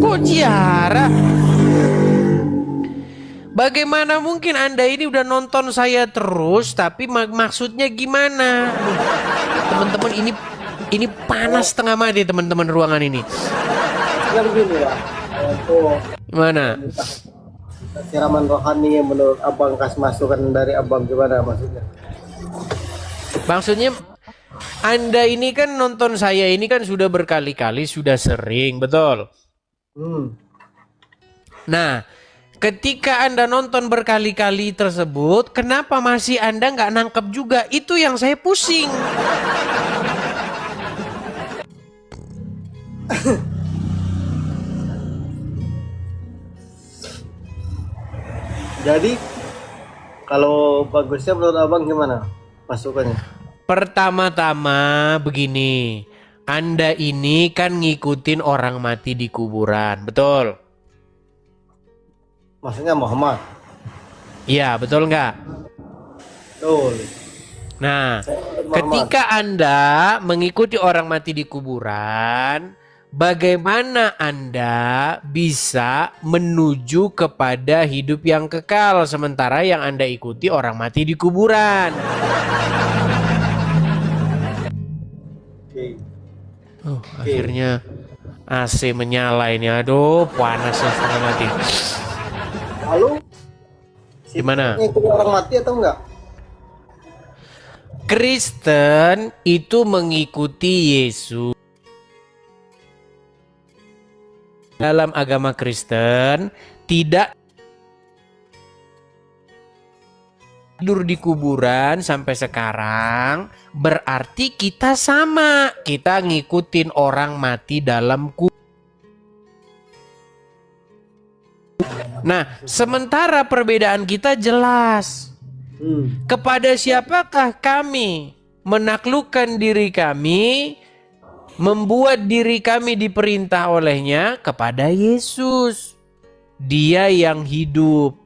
Kok ziarah? Bagaimana mungkin Anda ini udah nonton saya terus, tapi maksudnya gimana? Teman-teman, ini panas setengah mati teman-teman ruangan ini. Ya begini ya. Gimana? Siraman rohani yang menurut Abang, kasih masukan dari Abang gimana maksudnya? Maksudnya Anda ini kan nonton saya ini kan sudah berkali-kali, sudah sering, betul? Nah, ketika Anda nonton berkali-kali tersebut, kenapa masih Anda nggak nangkep juga? Itu yang saya pusing. Jadi kalau bagusnya menurut Abang gimana masukannya? Pertama-tama begini, Anda ini kan ngikutin orang mati di kuburan, betul? Maksudnya Muhammad? Iya, betul nggak? Betul. Nah, ketika Anda mengikuti orang mati di kuburan, bagaimana Anda bisa menuju kepada hidup yang kekal sementara yang Anda ikuti orang mati di kuburan? Akhirnya AC menyala ini. Aduh, panasnya setengah mati. Lalu gimana? Ngikuti orang mati atau enggak? Kristen itu mengikuti Yesus. Dalam agama Kristen tidak tidur di kuburan sampai sekarang, berarti kita sama. Kita ngikutin orang mati dalam kubur. Nah, sementara perbedaan kita jelas. Kepada siapakah kami menaklukkan diri kami, membuat diri kami diperintah olehnya? Kepada Yesus. Dia yang hidup.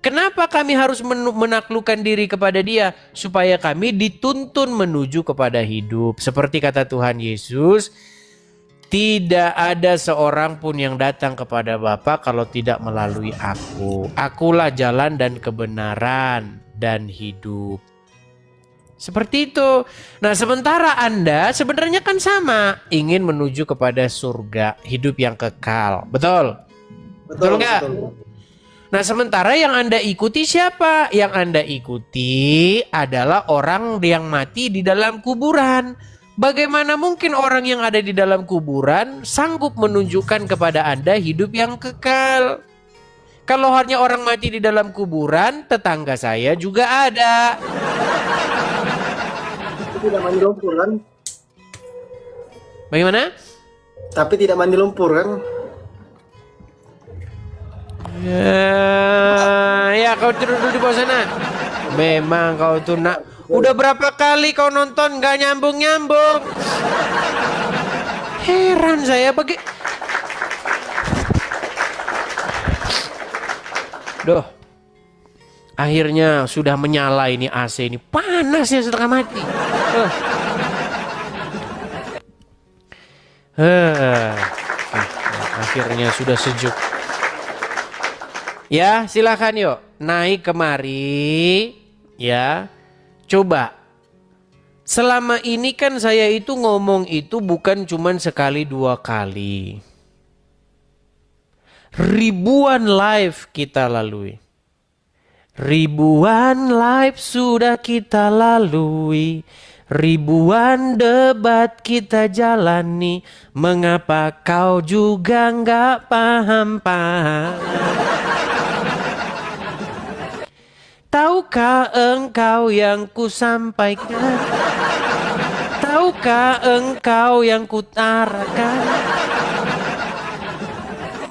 Kenapa kami harus menaklukkan diri kepada Dia? Supaya kami dituntun menuju kepada hidup. Seperti kata Tuhan Yesus, tidak ada seorang pun yang datang kepada Bapa kalau tidak melalui aku. Akulah jalan dan kebenaran dan hidup. Seperti itu. Nah, sementara Anda sebenarnya kan sama, ingin menuju kepada surga, hidup yang kekal. Betul? Betul nggak? Nah, sementara yang Anda ikuti siapa? Yang Anda ikuti adalah orang yang mati di dalam kuburan. Bagaimana mungkin orang yang ada di dalam kuburan sanggup menunjukkan kepada Anda hidup yang kekal? Kalau hanya orang mati di dalam kuburan, tetangga saya juga ada. Tidak mandi lumpur kan? Bagaimana? Tapi tidak mandi lumpur kan? Ya kau tidur dulu di bawah sana. Memang kau tuh nak. Udah berapa kali kau nonton gak nyambung-nyambung? Heran saya Duh. Akhirnya sudah menyala ini AC ini. Panas ya setengah mati. Akhirnya sudah sejuk. Ya, silakan yuk naik kemari. Ya. Coba Selama ini kan saya itu ngomong itu bukan cuman sekali dua kali. Ribuan live kita lalui. Ribuan live sudah kita lalui. Ribuan debat kita jalani. Mengapa kau juga nggak paham-paham? Tahukah engkau yang ku sampaikan? Tahukah engkau yang ku tarakan?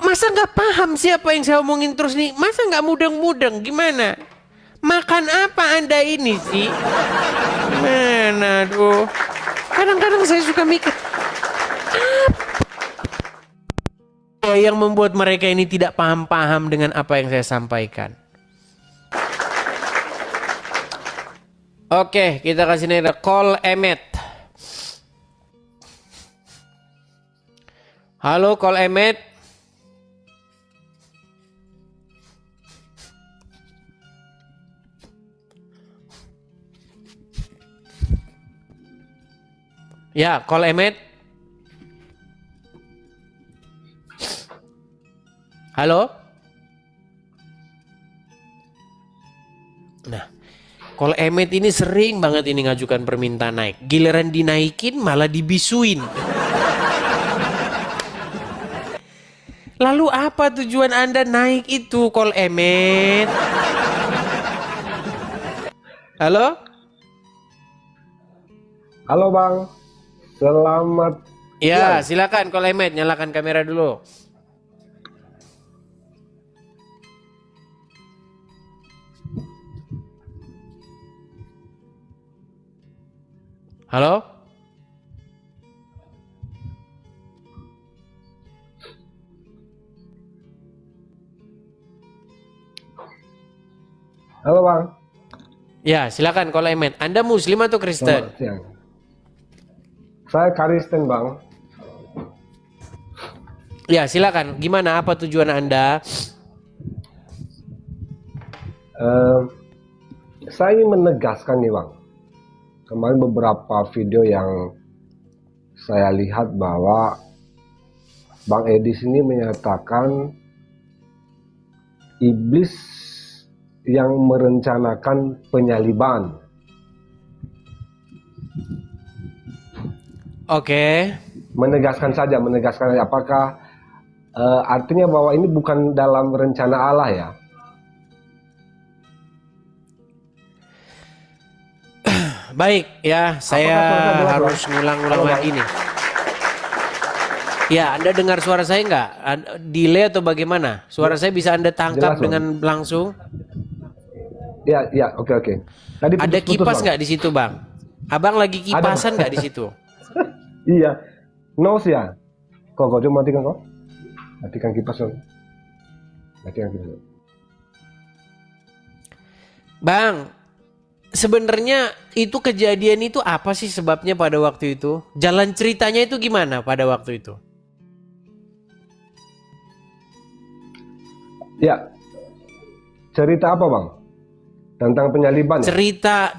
Masa nggak paham siapa yang saya omongin terus nih? Masa nggak mudeng-mudeng? Gimana? Makan apa Anda ini sih? Mana tuh? Kadang-kadang saya suka mikir, apa yang membuat mereka ini tidak paham-paham dengan apa yang saya sampaikan? Oke, kita kasih nih call Emet. Halo, call Emet. Ya, call Emet. Halo. Nah, call Emet ini sering banget ini ngajukan permintaan naik. Giliran dinaikin malah dibisuin. Lalu apa tujuan Anda naik itu, call Emet? Halo? Halo Bang, selamat Ya, silakan call Emet, nyalakan kamera dulu. Halo? Halo Bang, Ya, silakan call Emet. Anda Muslim atau Kristen? selamat siang. Saya Kristen Bang. Ya, silakan. Gimana? Apa tujuan Anda? Saya ingin menegaskan nih Bang. Kemarin beberapa video yang saya lihat bahwa Bang Edis ini menyatakan iblis yang merencanakan penyaliban. Oke. Menegaskan saja, apakah artinya bahwa ini bukan dalam rencana Allah ya? Baik, ya, saya harus ngulang-ngulang lagi nih. Ya, Anda dengar suara saya nggak? Delay atau bagaimana? Suara saya bisa Anda tangkap Jelas, Bang. dengan langsung? Ya, oke. Tadi Ada putus-putus, kipas Bang. nggak di situ, Bang? Abang lagi kipasan nggak di situ? Iya, nose ya. Kok coba matikan kok? Matikan kipas dong. Matikan kipas. Bang, sebenarnya itu kejadian itu apa sih sebabnya pada waktu itu? Jalan ceritanya itu gimana pada waktu itu? Ya, cerita apa Bang? Tentang penyaliban ya?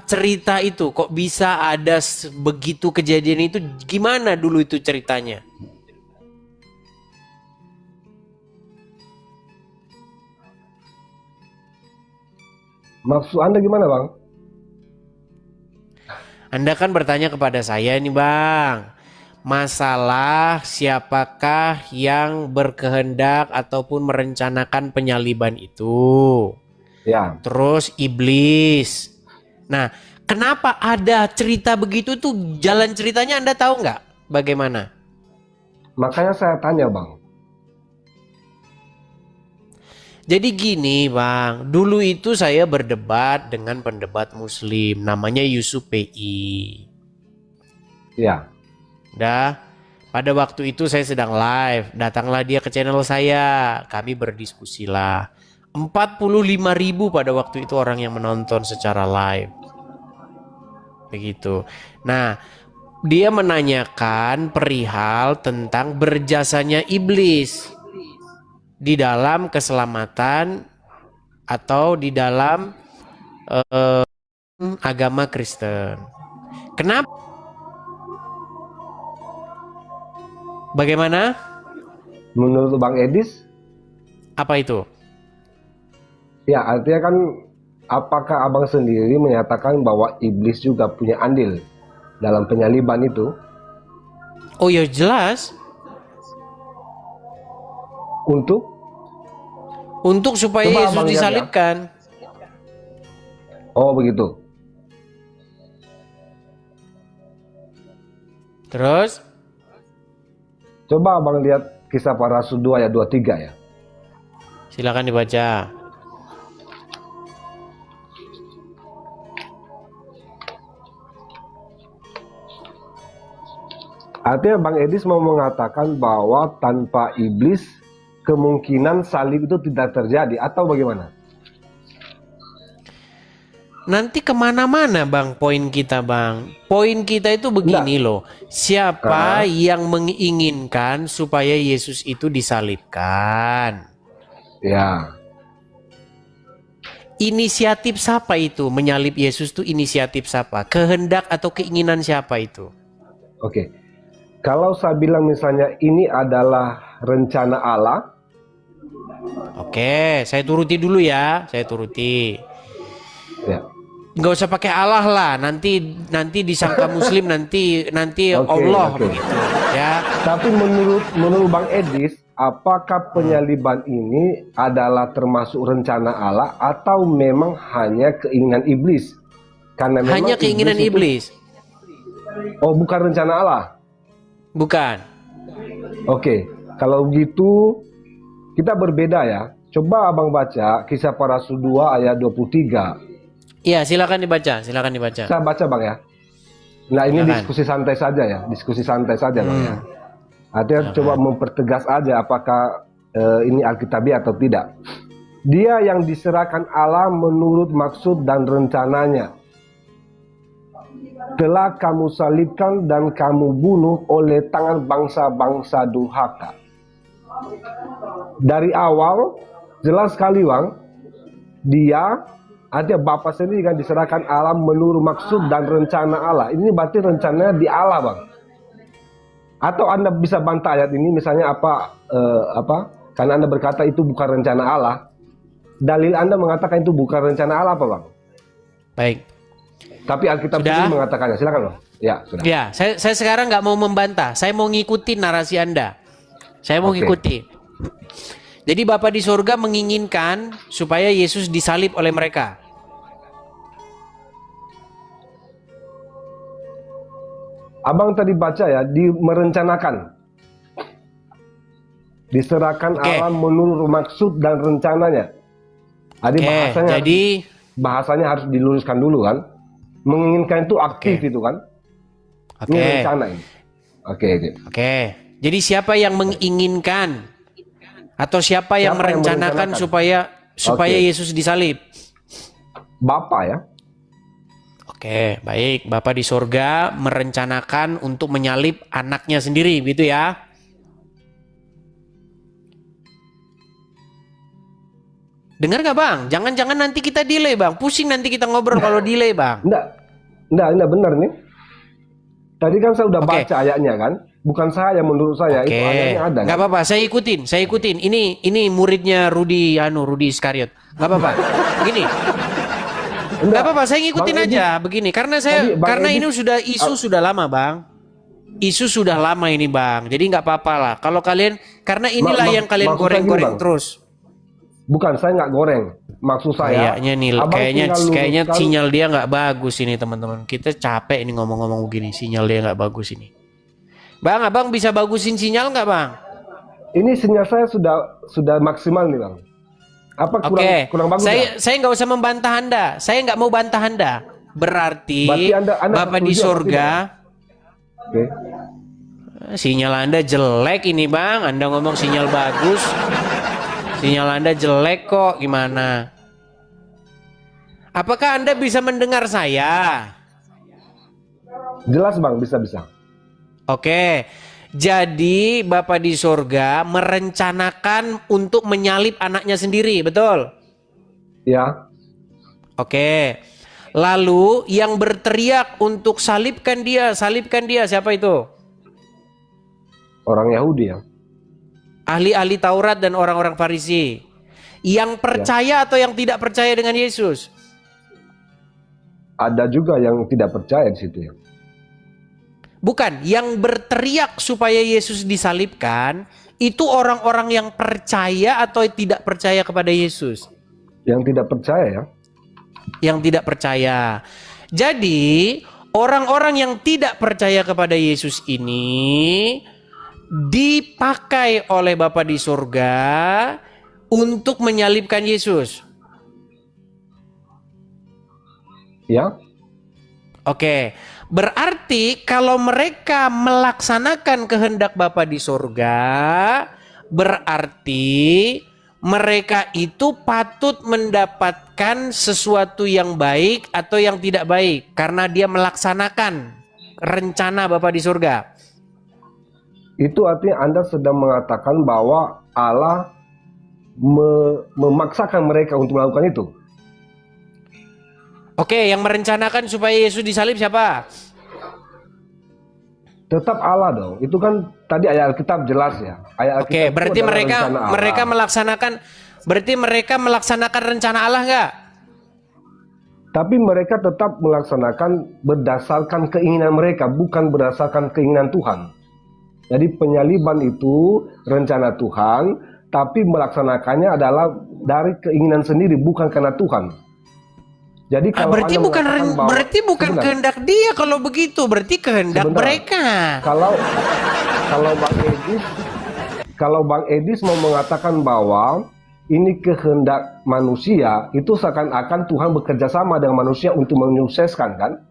Cerita itu kok bisa ada begitu kejadian itu, gimana dulu itu ceritanya? Maksud Anda gimana Bang? Anda kan bertanya kepada saya nih Bang, masalah siapakah yang berkehendak ataupun merencanakan penyaliban itu? Ya, Terus iblis. Nah, kenapa ada cerita begitu tuh? Jalan ceritanya Anda tahu nggak? Bagaimana? makanya saya tanya Bang. Jadi gini Bang, dulu itu saya berdebat dengan pendebat Muslim, namanya Yusuf PI. Ya, Pada waktu itu saya sedang live, datanglah dia ke channel saya, kami berdiskusilah. 45.000 pada waktu itu orang yang menonton secara live. Begitu. Nah, dia menanyakan perihal tentang berjasanya iblis di dalam keselamatan atau di dalam agama Kristen. Kenapa? Bagaimana? Menurut Bang Edis, Apa itu? ya artinya kan apakah abang sendiri menyatakan bahwa iblis juga punya andil dalam penyaliban itu? Oh ya jelas. Untuk supaya Coba Yesus abang lihat ya. disalibkan. Oh begitu. Terus? Coba abang lihat Kisah Para Rasul 2 ayat 23 ya. Silakan dibaca. Artinya Bang Edis mau mengatakan bahwa tanpa iblis kemungkinan salib itu tidak terjadi atau bagaimana? Nanti kemana-mana bang poin kita bang. Poin kita itu begini loh. Siapa yang menginginkan supaya Yesus itu disalibkan? Ya. Inisiatif siapa itu? Menyalib Yesus itu inisiatif siapa? Kehendak atau keinginan siapa itu? Oke. Kalau saya bilang misalnya ini adalah rencana Allah. Oke, saya turuti dulu ya. Saya turuti. Ya. Nggak usah pakai Allah lah. Nanti disangka Muslim nanti Allah oke. begitu ya. Tapi menurut Bang Edis, apakah penyaliban ini adalah termasuk rencana Allah atau memang hanya keinginan iblis? Karena memang Hanya keinginan iblis. Oh, bukan rencana Allah. Bukan. Oke, kalau begitu kita berbeda ya. Coba abang baca Kisah Para Rasul 2 ayat 23. Iya, silakan dibaca, silakan dibaca. Saya baca bang ya. Nah ini Silakan. diskusi santai saja ya, diskusi santai saja bang ya. Artinya coba mempertegas aja apakah ini alkitabiah atau tidak. Dia yang diserahkan Allah menurut maksud dan rencananya telah kamu salibkan dan kamu bunuh oleh tangan bangsa-bangsa durhaka. Dari awal jelas sekali bang, dia artinya Bapa sendiri kan diserahkan Allah menurut maksud dan rencana Allah. Ini berarti rencananya di Allah bang. Atau Anda bisa bantah ayat ini misalnya apa? Karena Anda berkata itu bukan rencana Allah. Dalil Anda mengatakan itu bukan rencana Allah apa bang? Baik. Tapi Alkitab sendiri mengatakannya. Silakan loh. Ya sudah. Ya, saya sekarang nggak mau membantah. Saya mau ngikutin narasi Anda. Saya mau ngikuti. Jadi Bapa di surga menginginkan supaya Yesus disalib oleh mereka. Abang tadi baca ya, merencanakan. Diserahkan Allah menurut maksud dan rencananya. Jadi bahasanya harus diluruskan dulu kan. Menginginkan itu aktif itu kan. Ini rencana ini. Oke. Jadi siapa yang menginginkan atau siapa yang merencanakan supaya Yesus disalib? Bapa ya. Oke, baik. Bapa di sorga merencanakan untuk menyalib anaknya sendiri, gitu ya? Dengar gak bang? Jangan-jangan nanti kita delay bang. Pusing nanti kita ngobrol kalau delay bang. Enggak benar nih. Tadi kan saya udah baca ayatnya kan. Bukan saya, menurut saya itu ayatnya ada. Gak apa-apa, saya ikutin. Ini muridnya Rudi Iskariot. Gak apa-apa. Gini. Gak apa-apa, saya ngikutin aja begini. Karena ini sudah sudah lama bang. Isu sudah lama ini bang. Jadi nggak apa-apa lah. Kalau kalian, karena inilah yang kalian goreng-goreng terus. Bukan, saya nggak goreng. Maksud saya. Kayaknya sinyal dia nggak bagus ini teman-teman. Kita capek ini ngomong-ngomong begini. Sinyal dia nggak bagus ini. Bang, abang bisa bagusin sinyal nggak bang? Ini sinyal saya sudah maksimal nih bang. Apa kurang bagus? Saya nggak usah membantah Anda. Saya nggak mau bantah Anda. Berarti anda Bapak di surga. Sinyal Anda jelek ini bang. Anda ngomong sinyal bagus. Sinyal Anda jelek kok. Gimana? Apakah Anda bisa mendengar saya? Jelas bang, bisa. Oke. Jadi Bapa di surga merencanakan untuk menyalib anaknya sendiri, betul? Ya. Oke. Lalu yang berteriak untuk salibkan dia, siapa itu? Orang Yahudi ya. Ahli-ahli Taurat dan orang-orang Farisi. Yang percaya atau yang tidak percaya dengan Yesus? Ada juga yang tidak percaya di situ ya. Bukan, yang berteriak supaya Yesus disalibkan itu orang-orang yang percaya atau tidak percaya kepada Yesus? Yang tidak percaya ya. Yang tidak percaya. Jadi orang-orang yang tidak percaya kepada Yesus ini dipakai oleh Bapa di surga untuk menyalibkan Yesus. Ya. Oke, berarti kalau mereka melaksanakan kehendak Bapa di surga, berarti mereka itu patut mendapatkan sesuatu yang baik atau yang tidak baik karena dia melaksanakan rencana Bapa di surga. Itu artinya Anda sedang mengatakan bahwa Allah memaksakan mereka untuk melakukan itu. Oke, yang merencanakan supaya Yesus disalib siapa? Tetap Allah dong. Itu kan tadi ayat Alkitab jelas ya. Ayat Oke, Alkitab berarti itu adalah rencana mereka Allah. melaksanakan rencana Allah nggak? Tapi mereka tetap melaksanakan berdasarkan keinginan mereka, bukan berdasarkan keinginan Tuhan. Jadi penyaliban itu rencana Tuhan, tapi melaksanakannya adalah dari keinginan sendiri, bukan karena Tuhan. Jadi kalau berarti Anda bukan mengatakan bahwa- berarti bukan sebentar. kehendak dia kalau begitu, berarti kehendak Sebentar. mereka. Kalau Bang Edis mau mengatakan bahwa ini kehendak manusia, itu seakan-akan Tuhan bekerja sama dengan manusia untuk menyukseskan kan?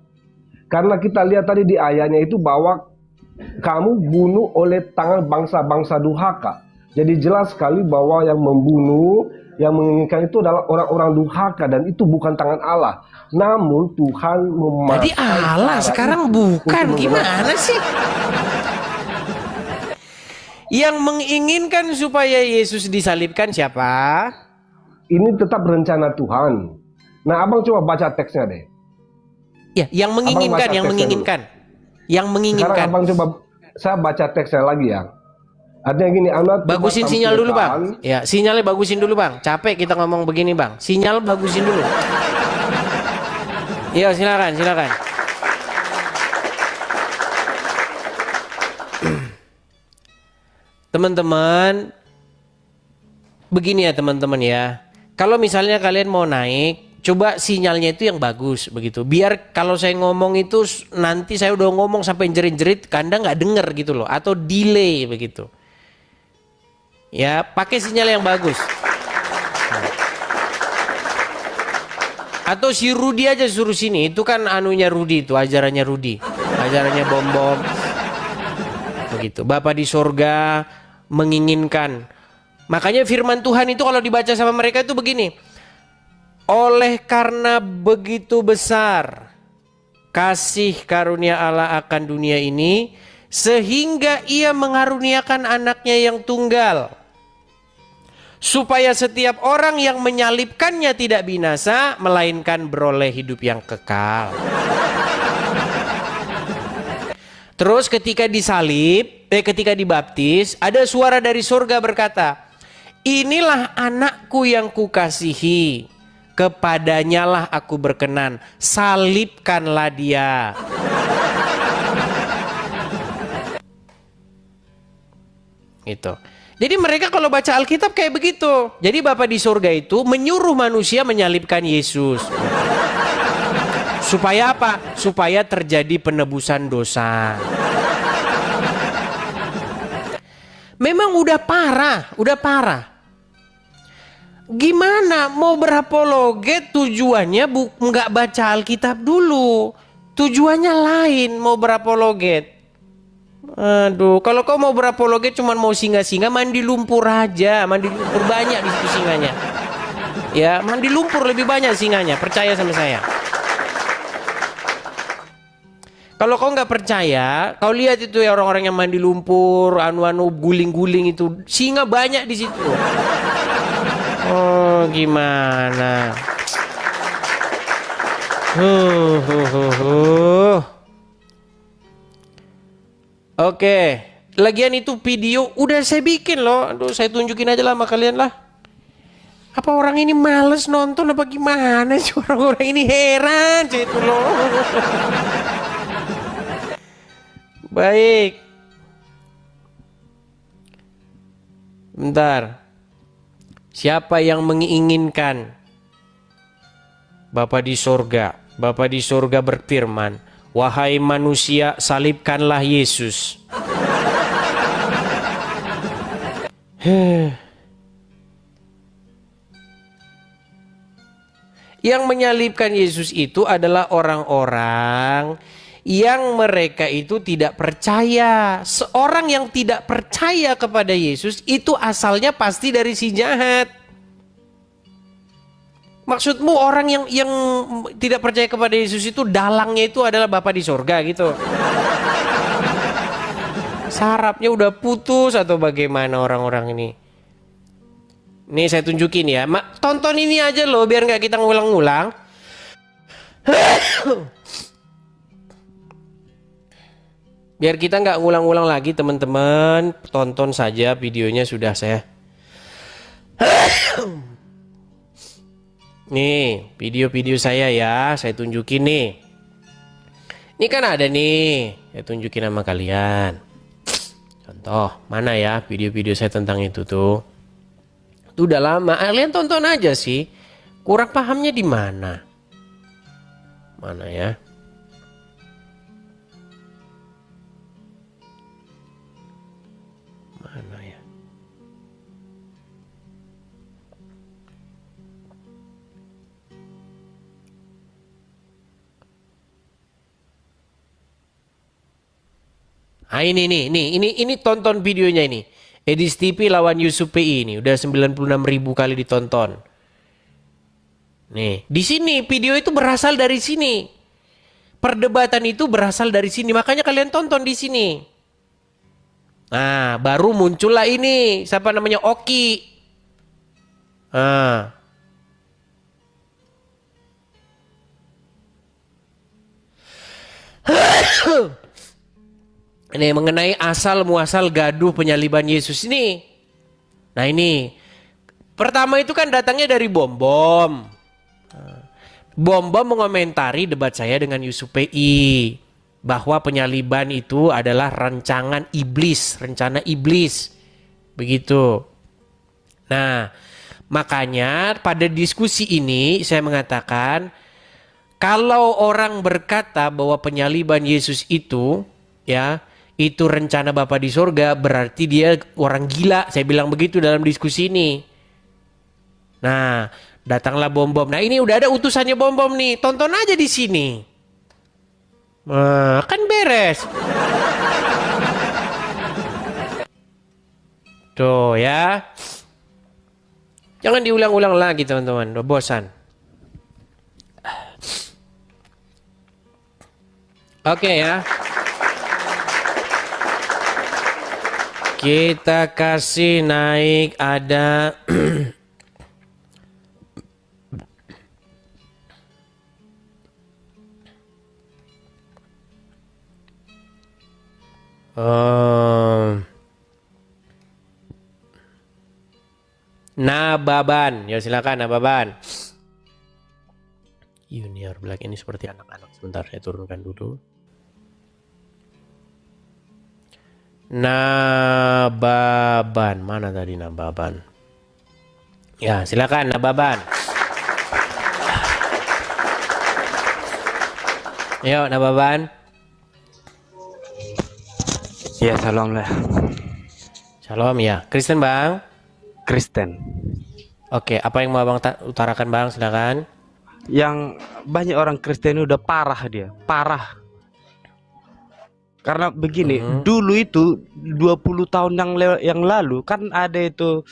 Karena kita lihat tadi di ayatnya itu bahwa kamu bunuh oleh tangan bangsa-bangsa durhaka. Jadi jelas sekali bahwa yang membunuh, yang menginginkan itu adalah orang-orang durhaka dan itu bukan tangan Allah. Namun Tuhan memakai Jadi Allah cara sekarang itu bukan, untuk gimana sih? Yang menginginkan supaya Yesus disalibkan siapa? Ini tetap rencana Tuhan. Nah, abang coba baca teksnya deh. Ya, yang menginginkan, baca yang teksnya menginginkan. Yang Sekarang menginginkan. abang coba, saya baca teksnya lagi ya. Artinya gini, Anda coba Bagusin sinyal dulu, Bang. tampilkan- Ya, sinyalnya bagusin dulu, Bang. Capek kita ngomong begini, Bang. Sinyal bagusin dulu. Iya, silakan. Teman-teman, begini ya teman-teman ya. Kalau misalnya kalian mau naik, coba sinyalnya itu yang bagus begitu. Biar kalau saya ngomong itu nanti saya udah ngomong sampai jerit-jerit, Anda nggak denger gitu loh, atau delay begitu. Ya, pakai sinyal yang bagus. Atau si Rudi aja suruh sini, itu kan anunya Rudi itu, ajarannya Rudi, ajarannya bom-bom. Begitu. Bapa di sorga menginginkan. Makanya firman Tuhan itu kalau dibaca sama mereka itu begini. Oleh karena begitu besar kasih karunia Allah akan dunia ini, sehingga ia mengaruniakan anaknya yang tunggal, supaya setiap orang yang menyalibkannya tidak binasa, melainkan beroleh hidup yang kekal. Terus ketika ketika dibaptis, ada suara dari surga berkata, inilah anakku yang kukasihi, kepadanyalah aku berkenan, salibkanlah dia. Gitu. Jadi mereka kalau baca Alkitab kayak begitu. Jadi Bapa di surga itu menyuruh manusia menyalibkan Yesus. Supaya apa? Supaya terjadi penebusan dosa. Memang udah parah. Gimana mau berapologet tujuannya nggak baca Alkitab dulu. Tujuannya lain mau berapologet. Aduh, kalau kau mau berapologet cuman mau singa-singa, mandi lumpur aja. Mandi lumpur banyak di situ singanya. Ya, mandi lumpur lebih banyak singanya, percaya sama saya. Kalau kau nggak percaya, kau lihat itu ya orang-orang yang mandi lumpur, anu-anu guling-guling itu, singa banyak di situ. Oh, gimana? Huh, huh, huh, huh. Oke, lagian itu video udah saya bikin loh. Aduh, saya tunjukin aja lah sama kalian lah. Apa orang ini males nonton apa gimana sih, orang-orang ini heran sih itu loh. Baik. Bentar. Siapa yang menginginkan Bapa di sorga? Bapa di sorga berfirman, wahai manusia, salibkanlah Yesus. Yang menyalibkan Yesus itu adalah orang-orang yang mereka itu tidak percaya. Seorang yang tidak percaya kepada Yesus itu asalnya pasti dari si jahat. Maksudmu orang yang tidak percaya kepada Yesus itu dalangnya itu adalah Bapa di sorga gitu? Sarafnya udah putus atau bagaimana orang-orang ini? Nih saya tunjukin ya, tonton ini aja loh biar nggak kita ngulang-ngulang. Biar kita nggak ngulang-ngulang lagi teman-teman, tonton saja videonya sudah saya. Nih video-video saya ya, saya tunjukin nih. Ini kan ada nih, saya tunjukin sama kalian. Contoh, mana ya video-video saya tentang itu tuh. Itu udah lama, kalian tonton aja sih. Kurang pahamnya di mana? Mana ya? Mana ya? Ah ini tonton videonya ini. Edis TV lawan Yusuf PI ini udah 96.000 kali ditonton. Nih, di sini video itu berasal dari sini. Perdebatan itu berasal dari sini, makanya kalian tonton di sini. Nah, baru muncullah ini, siapa namanya, Oki. Nah. Ini mengenai asal muasal gaduh penyaliban Yesus ini. Nah ini, pertama itu kan datangnya dari Bom Bom. Bom Bom mengomentari debat saya dengan Yusuf PI bahwa penyaliban itu adalah rancangan iblis, rencana iblis. Begitu. Nah, makanya pada diskusi ini saya mengatakan kalau orang berkata bahwa penyaliban Yesus itu ya itu rencana Bapa di sorga, berarti dia orang gila. Saya bilang begitu dalam diskusi ini. Nah, datanglah Bom Bom. Nah, ini udah ada utusannya Bom Bom nih. Tonton aja di sini. Nah, kan beres. Tuh ya. Jangan diulang-ulang lagi teman-teman. Udah bosan. Oke ya. Kita kasih naik ada Nababan. Ya silakan Nababan. Junior Black ini seperti anak-anak. Sebentar saya turunkan dulu. Nababan, mana tadi Nababan? Ya, silakan Nababan. Yuk Nababan. Ya, salam lah. Shalom ya. Kristen Bang? Kristen. Oke, apa yang mau Abang utarakan Bang? Silakan. Yang banyak orang Kristen udah parah dia, parah. Karena begini, dulu itu 20 tahun yang lalu kan ada itu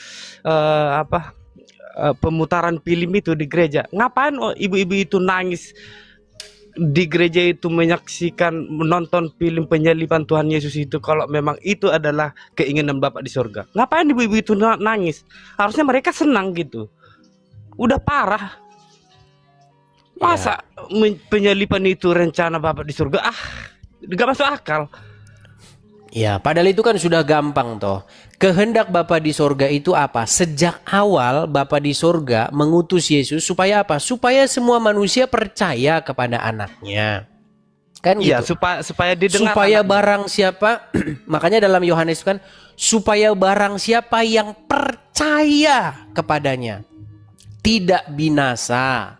pemutaran film itu di gereja. Ngapain ibu-ibu itu nangis di gereja itu menyaksikan menonton film penyaliban Tuhan Yesus itu kalau memang itu adalah keinginan Bapak di sorga? Ngapain ibu-ibu itu nangis? Harusnya mereka senang gitu. Udah parah. Masa penyalipan itu rencana Bapak di surga? Gak masuk akal. Ya, padahal itu kan sudah gampang toh. Kehendak Bapa di sorga itu apa? Sejak awal Bapa di sorga mengutus Yesus supaya apa? Supaya semua manusia percaya kepada anaknya. Kan Iya, gitu. supaya didengar. Supaya barang siapa, makanya dalam Yohanes kan, supaya barang siapa yang percaya kepadanya tidak binasa,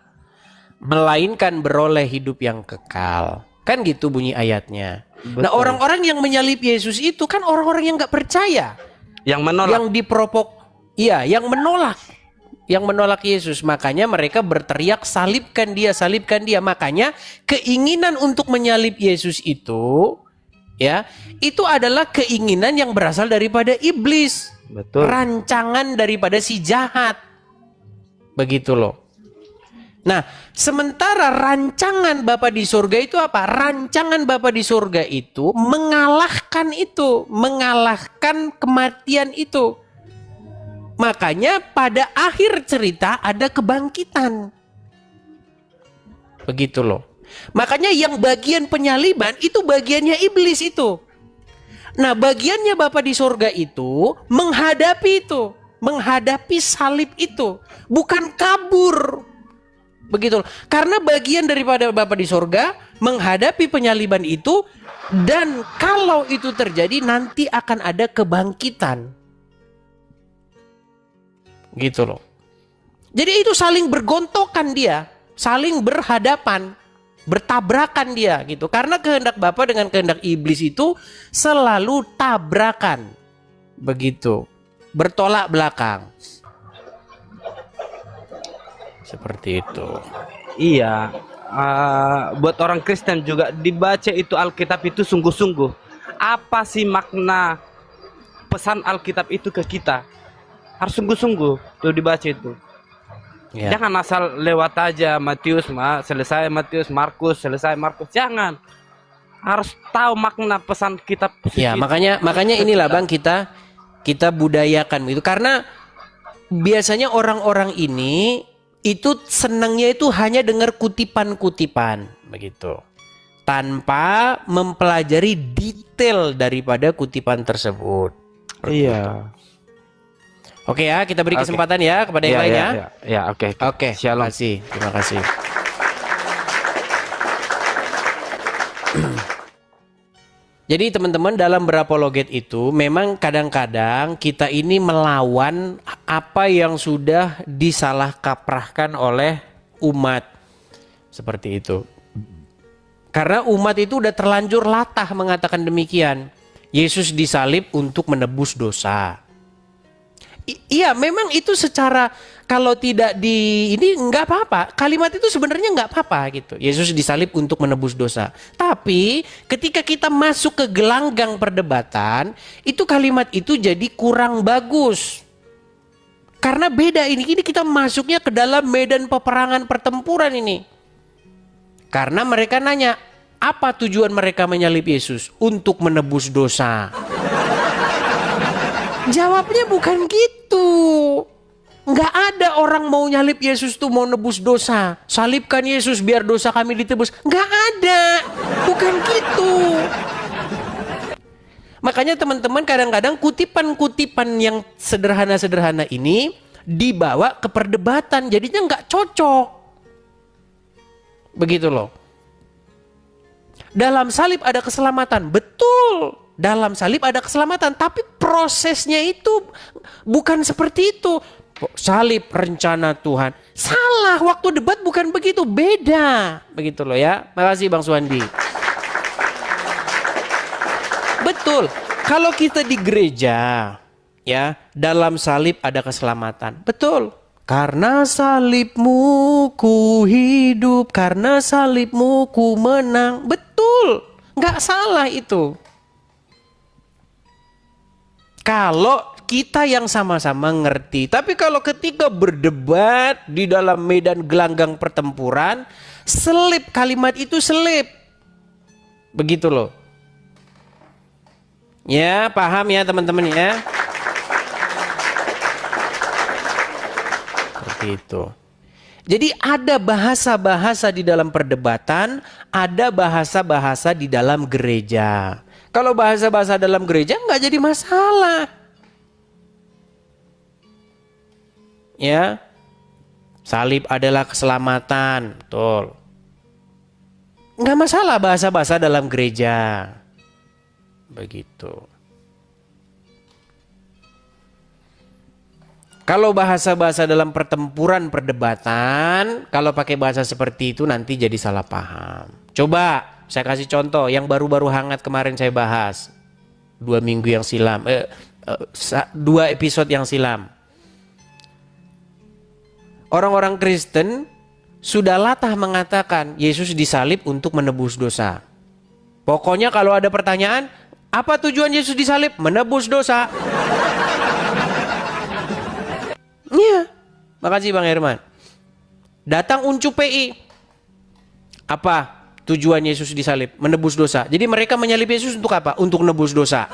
melainkan beroleh hidup yang kekal. Kan gitu bunyi ayatnya. Betul. Nah, orang-orang yang menyalib Yesus itu kan orang-orang yang nggak percaya, Yang menolak. yang diprovok, iya, yang menolak Yesus. Makanya mereka berteriak, salibkan dia, salibkan dia. Makanya keinginan untuk menyalib Yesus itu, ya, itu adalah keinginan yang berasal daripada iblis. Betul. Rancangan daripada si jahat. Begitu loh. Nah, sementara rancangan Bapa di surga itu apa? Rancangan Bapa di surga itu, mengalahkan kematian itu. Makanya pada akhir cerita ada kebangkitan. Begitu loh. Makanya yang bagian penyaliban itu bagiannya iblis itu. Nah, bagiannya Bapa di surga itu menghadapi itu, menghadapi salib itu, bukan kabur. Begitu loh. Karena bagian daripada Bapa di sorga menghadapi penyaliban itu, dan kalau itu terjadi nanti akan ada kebangkitan. Gitu loh. Jadi itu saling bergontokan dia, saling berhadapan, bertabrakan dia gitu. Karena kehendak Bapa dengan kehendak iblis itu selalu tabrakan. Begitu. Bertolak belakang. Seperti itu. Iya, buat orang Kristen juga dibaca itu Alkitab itu sungguh-sungguh. Apa sih makna pesan Alkitab itu ke kita? Harus sungguh-sungguh tuh dibaca itu. Ya. Jangan asal lewat aja Matius, selesai Matius, Markus, selesai Markus. Jangan. Harus tahu makna pesan kitab. Ya, makanya inilah Bang kita budayakan itu, karena biasanya orang-orang ini itu senangnya itu hanya dengar kutipan-kutipan begitu, tanpa mempelajari detail daripada kutipan tersebut. Iya. Oke ya, kita beri kesempatan ya kepada yang lainnya. Ya, oke. Oke, Shalom. terima kasih. Jadi teman-teman, dalam berapologet itu memang kadang-kadang kita ini melawan apa yang sudah disalah kaprahkan oleh umat. Seperti itu. Karena umat itu udah terlanjur latah mengatakan demikian. Yesus disalib untuk menebus dosa. Iya, memang itu secara kalau tidak ini nggak apa-apa. Kalimat itu sebenarnya nggak apa-apa gitu. Yesus disalib untuk menebus dosa. Tapi ketika kita masuk ke gelanggang perdebatan, itu kalimat itu jadi kurang bagus. Karena beda ini kita masuknya ke dalam medan peperangan pertempuran ini. Karena mereka nanya, apa tujuan mereka menyalib Yesus? Untuk menebus dosa. Jawabnya bukan gitu. Nggak ada orang mau nyalib Yesus tuh mau nebus dosa. Salibkan Yesus biar dosa kami ditebus. Nggak ada. Bukan gitu. Makanya teman-teman kadang-kadang kutipan-kutipan yang sederhana-sederhana ini dibawa ke perdebatan. Jadinya nggak cocok. Begitu loh. Dalam salib ada keselamatan. Betul. Dalam salib ada keselamatan, tapi prosesnya itu bukan seperti itu. Salib rencana Tuhan. Salah, waktu debat bukan begitu, beda. Begitu loh ya. Makasih Bang Suwandi. Betul. Kalau kita di gereja, ya, dalam salib ada keselamatan. Betul. Karena salibmu ku hidup, karena salibmu ku menang. Betul. Nggak salah itu. Kalau kita yang sama-sama ngerti. Tapi kalau ketika berdebat di dalam medan gelanggang pertempuran, selip kalimat itu selip. Begitu loh. Ya, paham ya teman-teman ya. Seperti itu. Jadi ada bahasa-bahasa di dalam perdebatan, ada bahasa-bahasa di dalam gereja. Kalau bahasa-bahasa dalam gereja nggak jadi masalah. Ya, salib adalah keselamatan, betul. Nggak masalah bahasa-bahasa dalam gereja. Begitu. Kalau bahasa-bahasa dalam pertempuran perdebatan, kalau pakai bahasa seperti itu nanti jadi salah paham. Coba saya kasih contoh yang baru-baru hangat kemarin saya bahas 2 minggu yang silam, 2 episode yang silam. Orang-orang Kristen sudah latah mengatakan Yesus disalib untuk menebus dosa. Pokoknya kalau ada pertanyaan, apa tujuan Yesus disalib? Menebus dosa. Iya, makasih Bang Herman. Datang Uncup PI. Apa tujuan Yesus disalib? Menebus dosa. Jadi mereka menyalib Yesus untuk apa? Untuk menebus dosa.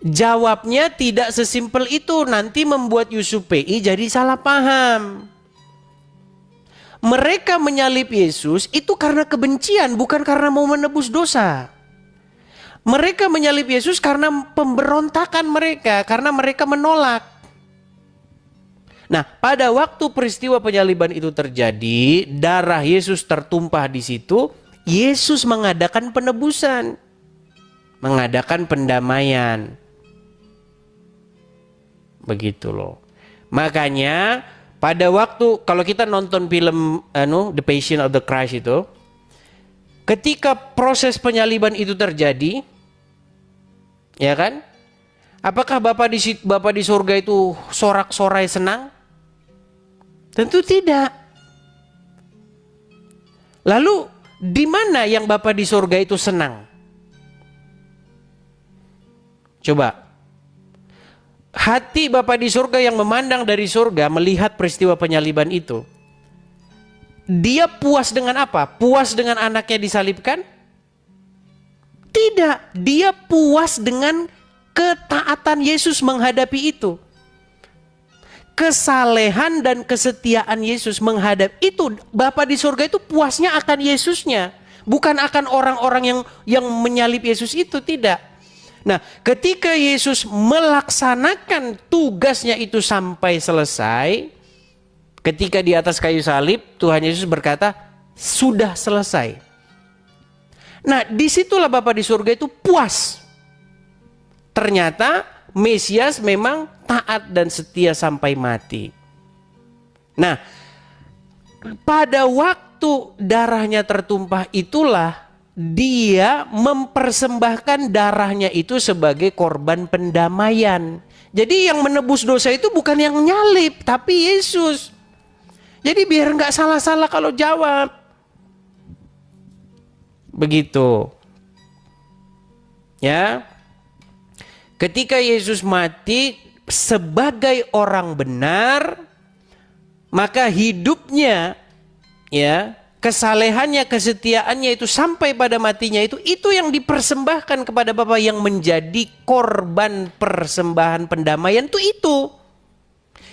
Jawabnya tidak sesimpel itu. Nanti membuat Yusuf PI jadi salah paham. Mereka menyalib Yesus itu karena kebencian, bukan karena mau menebus dosa. Mereka menyalib Yesus karena pemberontakan mereka, karena mereka menolak. Nah, pada waktu peristiwa penyaliban itu terjadi, darah Yesus tertumpah di situ, Yesus mengadakan penebusan, mengadakan pendamaian. Begitu loh. Makanya pada waktu kalau kita nonton film The Passion of the Christ itu, ketika proses penyaliban itu terjadi, ya kan? Apakah Bapak di surga itu sorak-sorai senang? Tentu tidak. Lalu di mana yang Bapak di surga itu senang? Coba. Hati Bapak di surga yang memandang dari surga melihat peristiwa penyaliban itu. Dia puas dengan apa? Puas dengan anaknya disalibkan? Tidak, dia puas dengan ketaatan Yesus menghadapi itu. Kesalehan dan kesetiaan Yesus menghadap itu, Bapa di surga itu puasnya akan Yesusnya, bukan akan orang-orang yang menyalib Yesus itu, tidak. Nah, ketika Yesus melaksanakan tugasnya itu sampai selesai, ketika di atas kayu salib, Tuhan Yesus berkata, sudah selesai. Nah, disitulah Bapa di surga itu puas. Ternyata Mesias memang taat dan setia sampai mati. Nah, pada waktu darahnya tertumpah itulah dia mempersembahkan darahnya itu sebagai korban pendamaian. Jadi yang menebus dosa itu bukan yang nyalib, tapi Yesus. Jadi biar nggak salah-salah kalau jawab. Begitu. Ya. Ketika Yesus mati sebagai orang benar, maka hidupnya, ya, kesalehannya, kesetiaannya itu sampai pada matinya itu yang dipersembahkan kepada Bapa, yang menjadi korban persembahan pendamaian itu.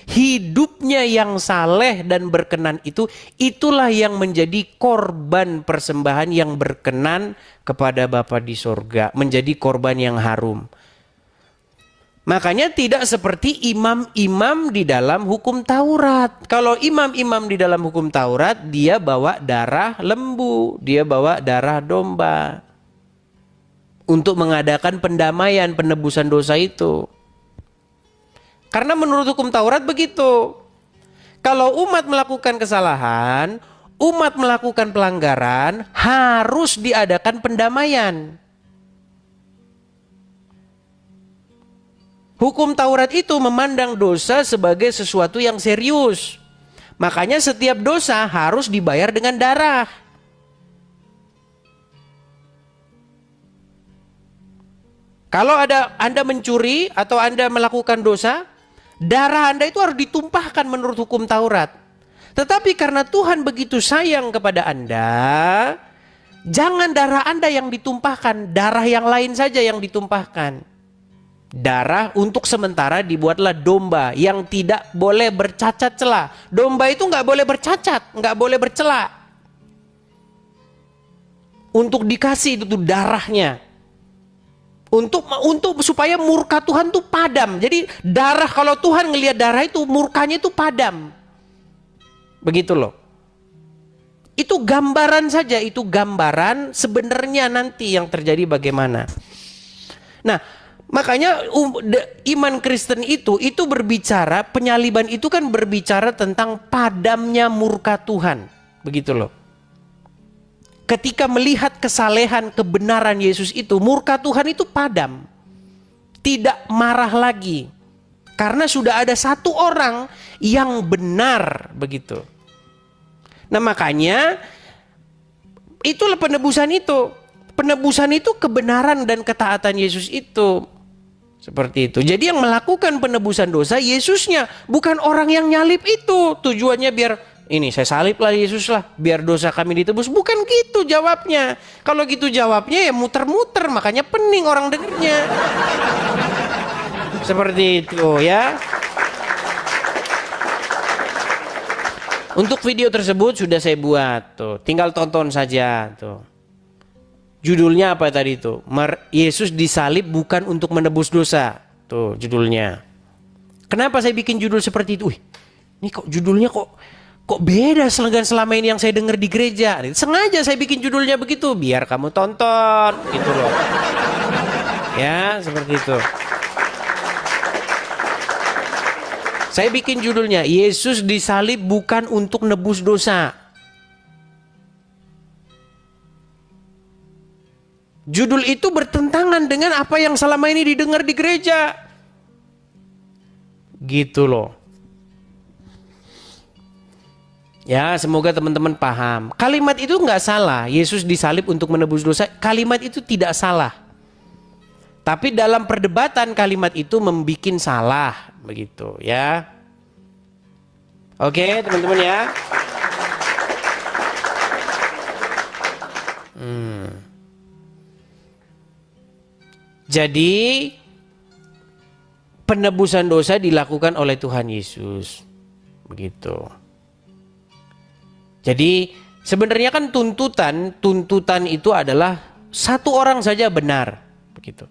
Hidupnya yang saleh dan berkenan itulah yang menjadi korban persembahan yang berkenan kepada Bapa di sorga, menjadi korban yang harum. Makanya tidak seperti imam-imam di dalam hukum Taurat. Kalau imam-imam di dalam hukum Taurat, dia bawa darah lembu, dia bawa darah domba untuk mengadakan pendamaian, penebusan dosa itu. Karena menurut hukum Taurat begitu. Kalau umat melakukan kesalahan, umat melakukan pelanggaran, harus diadakan pendamaian. Hukum Taurat itu memandang dosa sebagai sesuatu yang serius. Makanya setiap dosa harus dibayar dengan darah. Kalau Anda mencuri atau Anda melakukan dosa, darah Anda itu harus ditumpahkan menurut hukum Taurat. Tetapi karena Tuhan begitu sayang kepada Anda, jangan darah Anda yang ditumpahkan, darah yang lain saja yang ditumpahkan. Darah untuk sementara dibuatlah domba yang tidak boleh bercacat celah. Domba itu nggak boleh bercacat, nggak boleh bercela. Untuk dikasih itu darahnya. Untuk supaya murka Tuhan tuh padam. Jadi darah, kalau Tuhan ngelihat darah itu murkanya itu padam. Begitu loh. Itu gambaran saja, itu gambaran sebenarnya nanti yang terjadi bagaimana. Nah, makanya iman Kristen itu berbicara, penyaliban itu kan berbicara tentang padamnya murka Tuhan. Begitu loh. Ketika melihat kesalehan, kebenaran Yesus itu, murka Tuhan itu padam. Tidak marah lagi. Karena sudah ada satu orang yang benar, begitu. Nah, makanya itulah penebusan itu. Penebusan itu kebenaran dan ketaatan Yesus itu. Seperti itu. Jadi yang melakukan penebusan dosa Yesusnya, bukan orang yang nyalip itu. Tujuannya biar ini saya salib lah Yesus lah, biar dosa kami ditebus. Bukan gitu jawabnya. Kalau gitu jawabnya ya muter-muter, makanya pening orang dengernya. Seperti itu ya. Untuk video tersebut sudah saya buat tuh. Tinggal tonton saja tuh. Judulnya apa tadi itu? Yesus disalib bukan untuk menebus dosa. Tuh judulnya. Kenapa saya bikin judul seperti itu? Wih, ini kok judulnya kok beda selama ini yang saya dengar di gereja. Sengaja saya bikin judulnya begitu biar kamu tonton gitu loh. Ya, seperti itu. Saya bikin judulnya Yesus disalib bukan untuk nebus dosa. Judul itu bertentangan dengan apa yang selama ini didengar di gereja. Gitu loh. Ya, semoga teman-teman paham. Kalimat itu nggak salah. Yesus disalib untuk menebus dosa. Kalimat itu tidak salah. Tapi dalam perdebatan kalimat itu membikin salah. Begitu ya. Oke teman-teman ya. Jadi penebusan dosa dilakukan oleh Tuhan Yesus. Begitu. Jadi sebenarnya kan tuntutan itu adalah satu orang saja benar. Begitu.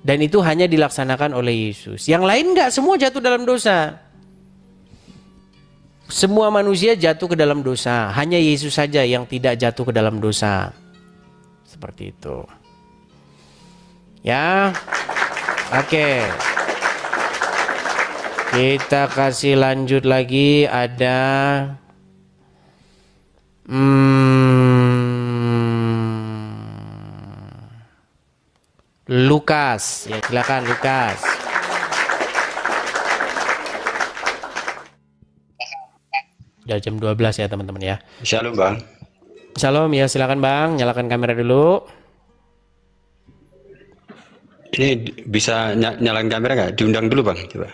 Dan itu hanya dilaksanakan oleh Yesus. Yang lain enggak, semua jatuh dalam dosa. Semua manusia jatuh ke dalam dosa. Hanya Yesus saja yang tidak jatuh ke dalam dosa. Seperti itu. Ya. Oke. Kita kasih lanjut lagi. Ada Lukas. Ya, silakan Lukas. Udah jam 12 ya teman-teman ya. Shalom Bang. Shalom ya, silakan Bang, nyalakan kamera dulu. Ini bisa nyalakan kamera nggak? Diundang dulu Bang, coba.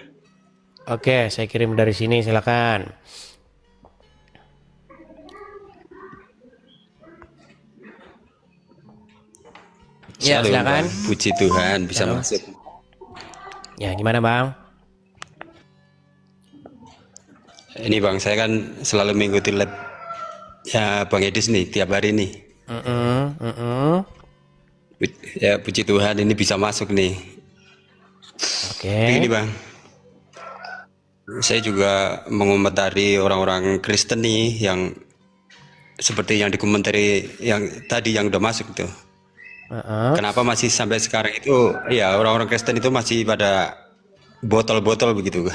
Oke, saya kirim dari sini, silakan. Ya, Shalom, silakan. Bang. Puji Tuhan bisa Shalom. masuk. Ya, gimana Bang? Ini Bang, saya kan selalu mengikuti lab ya Bang Edis nih tiap hari nih. Ya puji Tuhan ini bisa masuk nih. Oke. Begini Bang, saya juga mengomentari orang-orang Kristen nih yang seperti yang dikomentari yang tadi yang udah masuk tuh. Kenapa masih sampai sekarang itu ya orang-orang Kristen itu masih pada botol-botol begitu.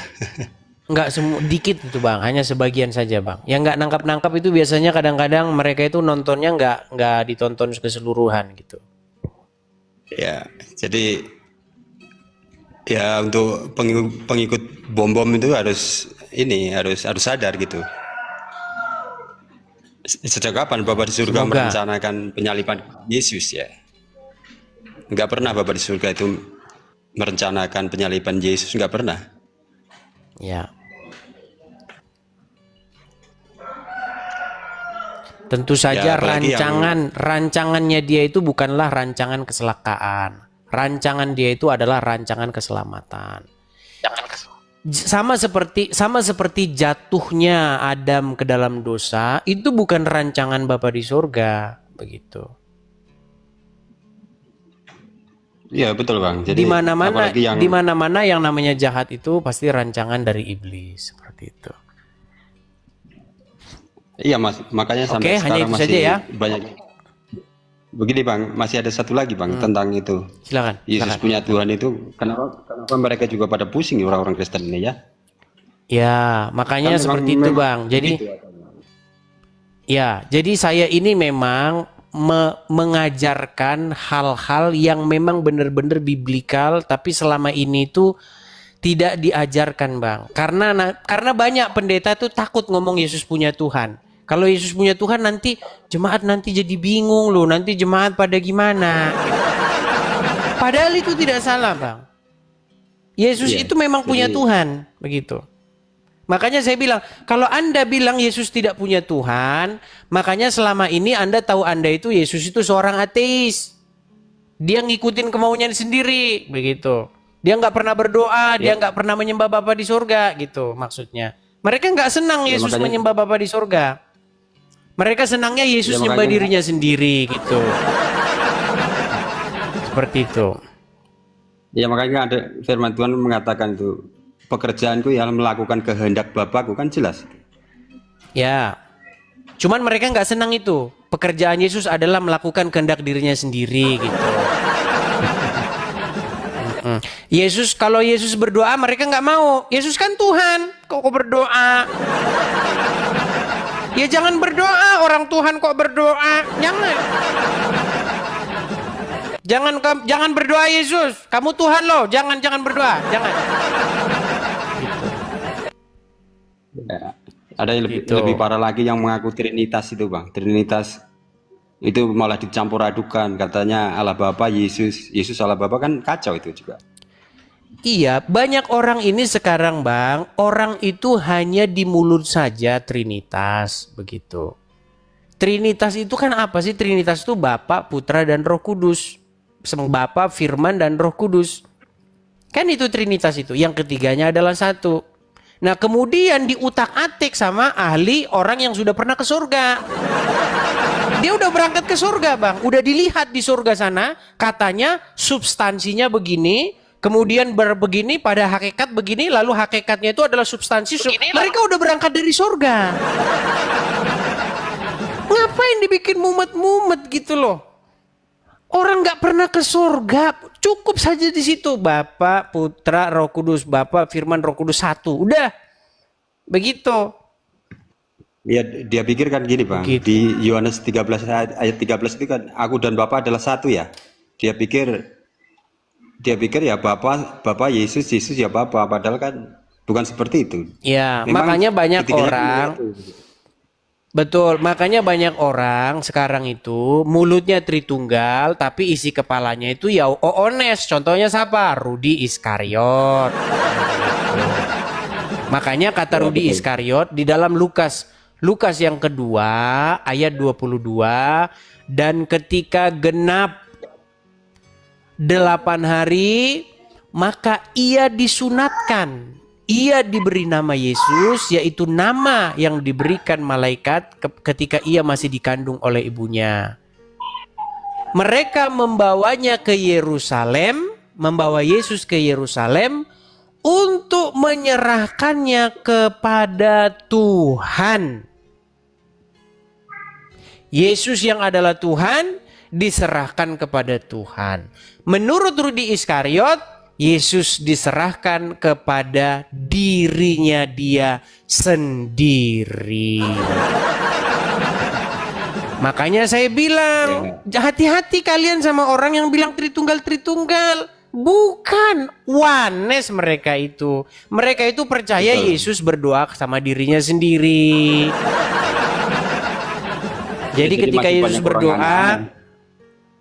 Enggak semua, dikit itu Bang, hanya sebagian saja Bang. Yang enggak nangkap-nangkap itu biasanya kadang-kadang mereka itu nontonnya enggak ditonton keseluruhan gitu. Ya, jadi ya untuk pengikut bom-bom itu harus sadar gitu. Sejak kapan Bapak di surga Semoga. merencanakan penyaliban Yesus ya? Enggak pernah Bapak di surga itu merencanakan penyaliban Yesus, enggak pernah. Ya. Tentu saja Ya, apalagi rancangannya dia itu bukanlah rancangan kecelakaan. Rancangan dia itu adalah rancangan keselamatan. Sama seperti jatuhnya Adam ke dalam dosa, itu bukan rancangan Bapa di surga, begitu. Iya betul Bang. Jadi Di mana-mana apalagi yang yang namanya jahat itu pasti rancangan dari iblis, seperti itu. iya Mas, makanya Oke, sampai hanya sekarang itu masih saja ya. banyak. Begini Bang, masih ada satu lagi Bang tentang itu. Silakan. Yesus punya Tuhan itu kenapa mereka juga pada pusing orang-orang Kristen ini ya? Ya, makanya Kan seperti memang itu Bang. Jadi gitu. ya, jadi saya ini memang mengajarkan hal-hal yang memang benar-benar biblikal, tapi selama ini tuh tidak diajarkan Bang. Karena banyak pendeta tuh takut ngomong Yesus punya Tuhan. Kalau Yesus punya Tuhan nanti jemaat nanti jadi bingung loh, nanti jemaat pada gimana. Padahal itu tidak salah Bang. Yesus Iya, itu memang punya jadi- Tuhan, begitu. Makanya saya bilang, kalau Anda bilang Yesus tidak punya Tuhan, makanya selama ini Anda tahu Anda itu Yesus itu seorang ateis. Dia ngikutin kemauannya sendiri, begitu. Dia nggak pernah berdoa, dia nggak pernah menyembah Bapa di surga, gitu maksudnya. Mereka nggak senang Ya, Yesus makanya- menyembah Bapa di surga. Mereka senangnya Yesus Ya, nyembah makanya- dirinya sendiri, gitu. Seperti itu. Ya makanya ada firman Tuhan mengatakan itu, pekerjaanku yang melakukan kehendak Bapakku, kan jelas. Ya, cuman mereka nggak senang itu. Pekerjaan Yesus adalah melakukan kehendak dirinya sendiri gitu. Yesus, kalau Yesus berdoa mereka nggak mau. Yesus kan Tuhan, kok berdoa? Ya jangan berdoa, orang Tuhan kok berdoa? Jangan berdoa Yesus. Kamu Tuhan loh, jangan berdoa, jangan. Ya, ada yang lebih, Gitu. lebih parah lagi yang mengaku Trinitas itu Bang. Trinitas itu malah dicampur adukan, katanya Allah Bapa, Yesus Allah Bapa, kan kacau itu juga. Iya, banyak orang ini sekarang Bang, orang itu hanya di mulut saja Trinitas, begitu. Trinitas itu kan apa sih? Trinitas itu Bapa, Putra, dan Roh Kudus. Bapa, Firman, dan Roh Kudus. Kan itu Trinitas itu. Yang ketiganya adalah satu. Nah kemudian diutak-atik sama ahli orang yang sudah pernah ke surga. Dia udah berangkat ke surga Bang. Udah dilihat di surga sana. Katanya substansinya begini. Kemudian begini, pada hakikat begini. Lalu hakikatnya itu adalah substansi. Mereka udah berangkat dari surga. Ngapain dibikin mumet-mumet gitu loh. Orang nggak pernah ke surga, cukup saja di situ Bapa, Putra, Roh Kudus, Bapa, Firman, Roh Kudus satu, udah, begitu. Ya dia pikir kan gini Bang, Begitu. di Yohanes 13 ayat 13 itu kan aku dan Bapa adalah satu ya. Dia pikir ya Bapa Yesus ya Bapa, padahal kan bukan seperti itu. Ya, Memang makanya banyak ketiganya orang, kan menyatu. betul, makanya banyak orang sekarang itu mulutnya Tritunggal, tapi isi kepalanya itu ya Oones. Contohnya siapa? Rudi Iskariot. Makanya kata Rudi Iskariot di dalam Lukas yang kedua ayat 22, dan ketika genap 8 hari maka ia disunatkan. Ia diberi nama Yesus, yaitu nama yang diberikan malaikat ketika ia masih dikandung oleh ibunya. Mereka membawanya ke Yerusalem, membawa Yesus ke Yerusalem untuk menyerahkannya kepada Tuhan. Yesus yang adalah Tuhan diserahkan kepada Tuhan. Menurut Rudi Iskariot, Yesus diserahkan kepada dirinya dia sendiri. Makanya saya bilang, hati-hati kalian sama orang yang bilang Tritunggal. Bukan, oneness mereka itu. Mereka itu percaya Betul. Yesus berdoa sama dirinya sendiri. Jadi ketika masih Yesus banyak orang berdoa, aneh-aneh.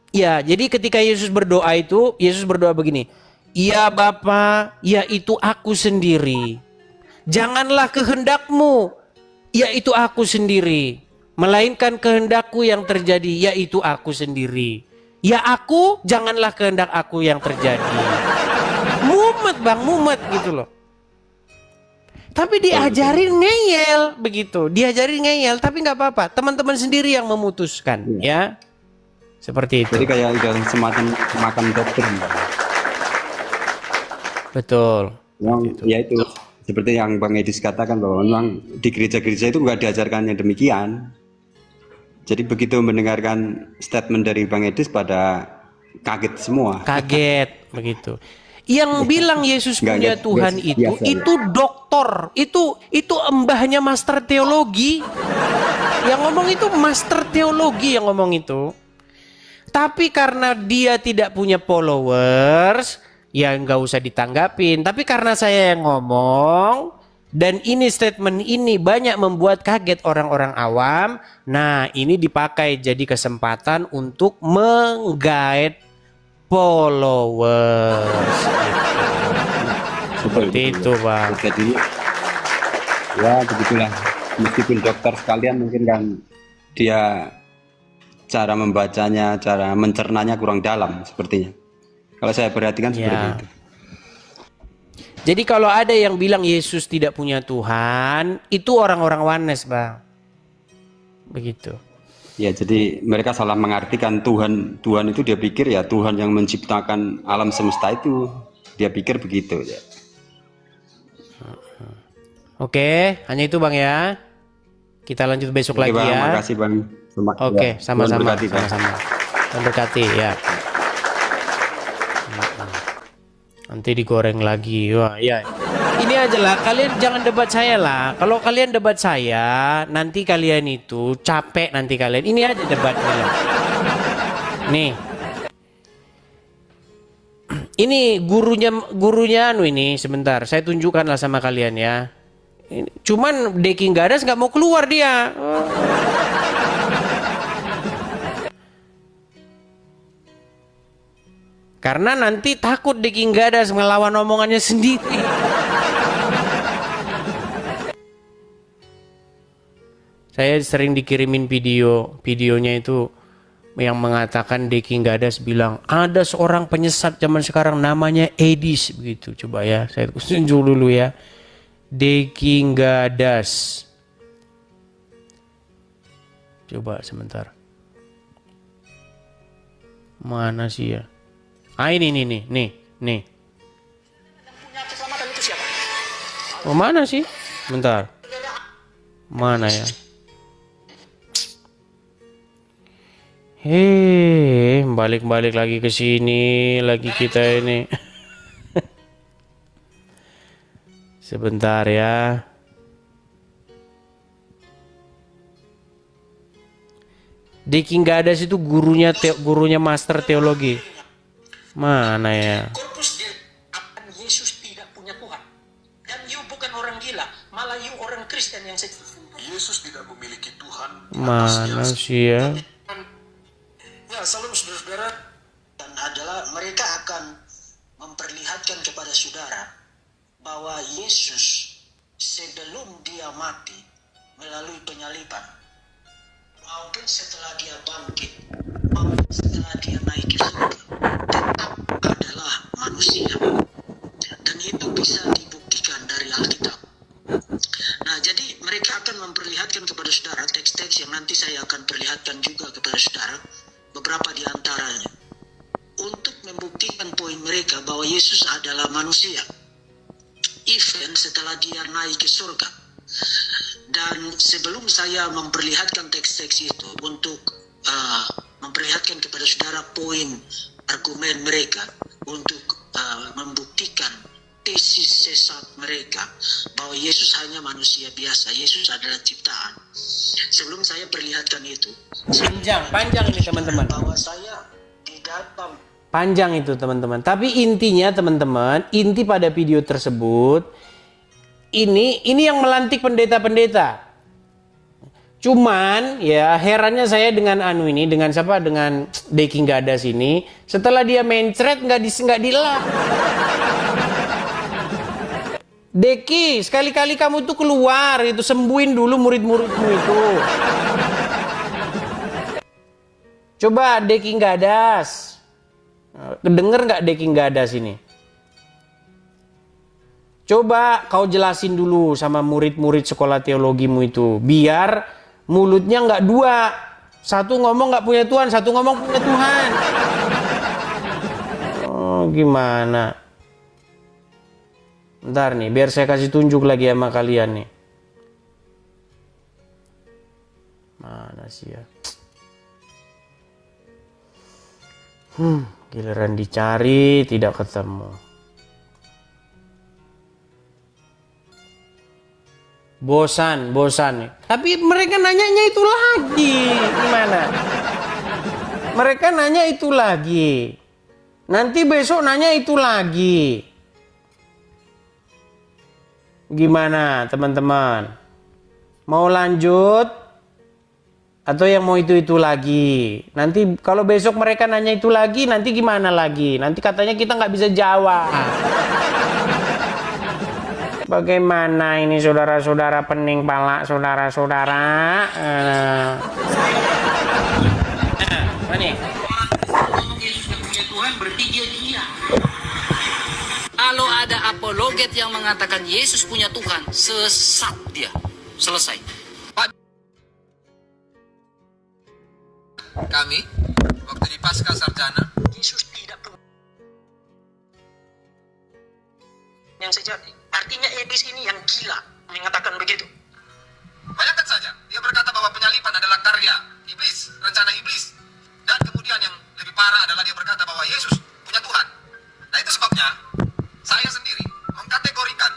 ya, jadi ketika Yesus berdoa itu, Yesus berdoa begini, "Ya Bapa, yaitu aku sendiri. Janganlah kehendakmu, yaitu aku sendiri, melainkan kehendakku yang terjadi, yaitu aku sendiri." Ya aku, janganlah kehendak aku yang terjadi. Mumet bang, mumet gitu loh. Tapi diajarin ngeyel begitu, diajarin ngeyel, tapi nggak apa-apa. Teman-teman sendiri yang memutuskan, ya. Seperti itu. Jadi kayak udah semacam makan doktrin. Betul. Ya itu seperti yang Bang Edis katakan bahwa memang di gereja-gereja itu nggak diajarkan yang demikian. Jadi begitu mendengarkan statement dari Bang Edis pada kaget semua. Kaget begitu. Yang bilang Yesus punya Tuhan itu doktor, itu embahnya master teologi. Yang ngomong itu master teologi yang ngomong itu. Tapi karena dia tidak punya followers, ya nggak usah ditanggapin. Tapi karena saya yang ngomong, dan ini statement ini banyak membuat kaget orang-orang awam. Nah, ini dipakai jadi kesempatan untuk menggait followers. Seperti itu, Bang. Jadi ya begitulah. Meskipun dokter sekalian mungkin kan dia cara membacanya, cara mencernanya kurang dalam sepertinya. Kalau saya perhatikan seperti itu. Jadi kalau ada yang bilang Yesus tidak punya Tuhan, itu orang-orang Oneness, Bang. Begitu. Ya, jadi mereka salah mengartikan Tuhan. Tuhan itu dia pikir ya Tuhan yang menciptakan alam semesta itu. Dia pikir begitu ya. Oke, hanya itu Bang ya. Kita lanjut besok lagi Bang, ya. Makasih Bang. Oke, Ya, sama-sama. Tuhan berkati, Bang. Sama-sama. Tuhan berkati ya. Nanti digoreng lagi. Wah, ya. Ini aja lah, kalian jangan debat saya lah. Kalau kalian debat saya, nanti kalian itu capek nanti kalian. Ini aja debatnya lah. Nih. Ini gurunya anu ini sebentar. Saya tunjukkan lah sama kalian ya. Cuman Deki Gadas nggak mau keluar dia. Karena nanti takut Deki Gadas melawan omongannya sendiri. Saya sering dikirimin videonya itu yang mengatakan Deki Gadas bilang ada seorang penyesat zaman sekarang namanya Edis begitu. Coba ya, saya tunjuk dulu ya. Deki Gadas. Coba sebentar. Mana sih ya? Ah ini nih. Oh mana sih? Bentar. Mana ya? Balik-balik lagi ke sini lagi kita ini. Sebentar ya. Deki Gadas itu gurunya master teologi. Mana ya? Korpus Yesus tidak punya Tuhan. Dan you bukan orang gila, malah you orang Kristen yang Yesus tidak memiliki Tuhan. Mana sih ya? Ya, salam saudara-saudara. Dan adalah mereka akan memperlihatkan kepada saudara bahwa Yesus sebelum dia mati melalui penyaliban maupun setelah dia bangkit maupun setelah dia naik ke surga tetap adalah manusia, dan itu bisa dibuktikan dari Alkitab. Nah, jadi mereka akan memperlihatkan kepada saudara teks-teks yang nanti saya akan perlihatkan juga kepada saudara, beberapa di antaranya, untuk membuktikan poin mereka bahwa Yesus adalah manusia even setelah dia naik ke surga. Dan sebelum saya memperlihatkan teks-teks itu untuk memperlihatkan kepada saudara poin argumen mereka untuk membuktikan tesis sesat mereka bahwa Yesus hanya manusia biasa, Yesus adalah ciptaan. Sebelum saya perlihatkan itu, panjang ini teman-teman. Bahwa saya di dalam Panjang itu teman-teman. Tapi intinya teman-teman, inti pada video tersebut ini yang melantik pendeta-pendeta. Cuman ya herannya saya dengan dengan siapa, dengan Deki Gadas ini, setelah dia mencret nggak dilak. Deki, sekali-kali kamu tuh keluar itu, sembuhin dulu murid-muridmu itu. Coba Deki Gadas. Kedenger nggak Deki Gadas ini? Coba kau jelasin dulu sama murid-murid sekolah teologimu itu. Biar mulutnya nggak dua. Satu ngomong nggak punya Tuhan, satu ngomong punya Tuhan. Oh, gimana? Ntar nih, biar saya kasih tunjuk lagi sama kalian nih. Mana sih ya? Giliran dicari tidak ketemu. Bosan. Tapi mereka nanyanya itu lagi. Gimana? Mereka nanya itu lagi. Nanti besok nanya itu lagi. Gimana teman-teman? Mau lanjut? Atau yang mau itu lagi? Nanti kalau besok mereka nanya itu lagi, nanti gimana lagi? Nanti katanya kita nggak bisa jawab. Bagaimana ini saudara-saudara pening pala, saudara-saudara? Mana? Tuhan berarti dia gila. Kalau ada apologet yang mengatakan Yesus punya Tuhan, sesat dia. Selesai. Kami waktu di Pasca Sarjana, Yesus tidak yang sejati. Artinya iblis ini yang gila mengatakan begitu. Bayangkan saja, dia berkata bahwa penyaliban adalah karya iblis, rencana iblis. Dan kemudian yang lebih parah adalah dia berkata bahwa Yesus punya Tuhan. Nah itu sebabnya saya sendiri mengkategorikan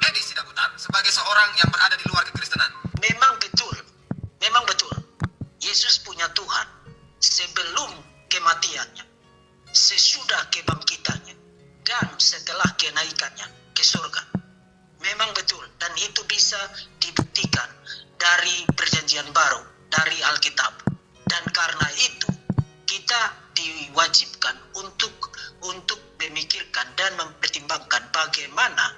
Edi Sidabutar sebagai seorang yang berada di luar kekristenan. Memang betul. Yesus punya Tuhan sebelum kematiannya, sesudah kebangkitannya, dan setelah kenaikannya ke surga. Memang betul, dan itu bisa dibuktikan dari perjanjian baru, dari Alkitab. Dan karena itu kita diwajibkan untuk memikirkan dan mempertimbangkan bagaimana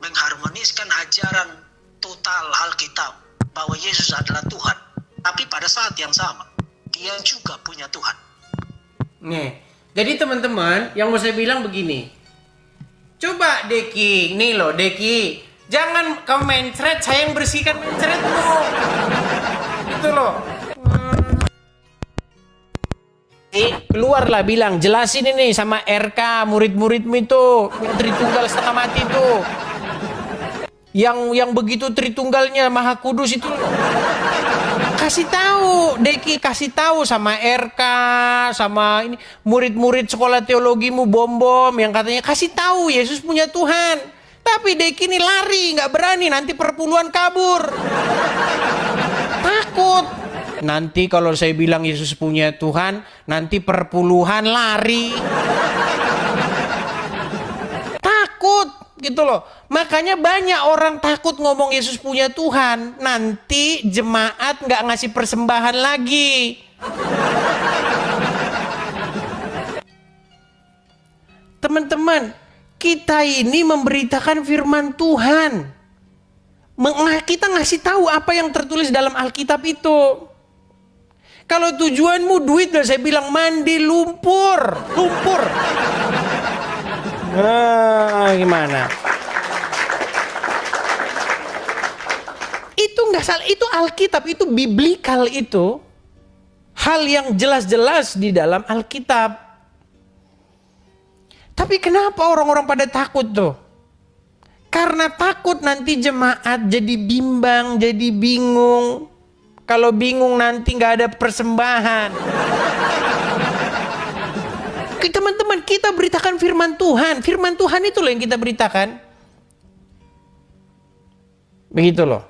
mengharmoniskan ajaran total Alkitab bahwa Yesus adalah Tuhan, tapi pada saat yang sama dia juga punya Tuhan. Nih, jadi teman-teman yang mau saya bilang begini. Coba Deki, nih loh Deki, jangan kau main thread, saya yang bersihkan main threadmu. Itu loh. Keluarlah bilang, jelasin ini sama RK murid-muridmu itu yang Tritunggal setengah mati itu. Yang begitu Tritunggalnya Maha Kudus itu. Kasih tahu Deki, kasih tahu sama RK, sama ini murid-murid sekolah teologimu bom yang katanya kasih tahu Yesus punya Tuhan. Tapi Deki ini lari, nggak berani, nanti perpuluhan kabur. Takut. Nanti kalau saya bilang Yesus punya Tuhan, nanti perpuluhan lari. Takut. Gitu loh. Makanya banyak orang takut ngomong Yesus punya Tuhan. Nanti jemaat nggak ngasih persembahan lagi. Teman-teman, kita ini memberitakan firman Tuhan. Kita ngasih tahu apa yang tertulis dalam Alkitab itu. Kalau tujuanmu duit, dan saya bilang mandi lumpur. Gimana? Itu nggak salah, itu Alkitab, itu biblikal itu. Hal yang jelas-jelas di dalam Alkitab. Tapi kenapa orang-orang pada takut tuh? Karena takut nanti jemaat jadi bimbang, jadi bingung. Kalau bingung nanti nggak ada persembahan. Teman-teman, kita beritakan firman Tuhan. Firman Tuhan itu loh yang kita beritakan. Begitu loh.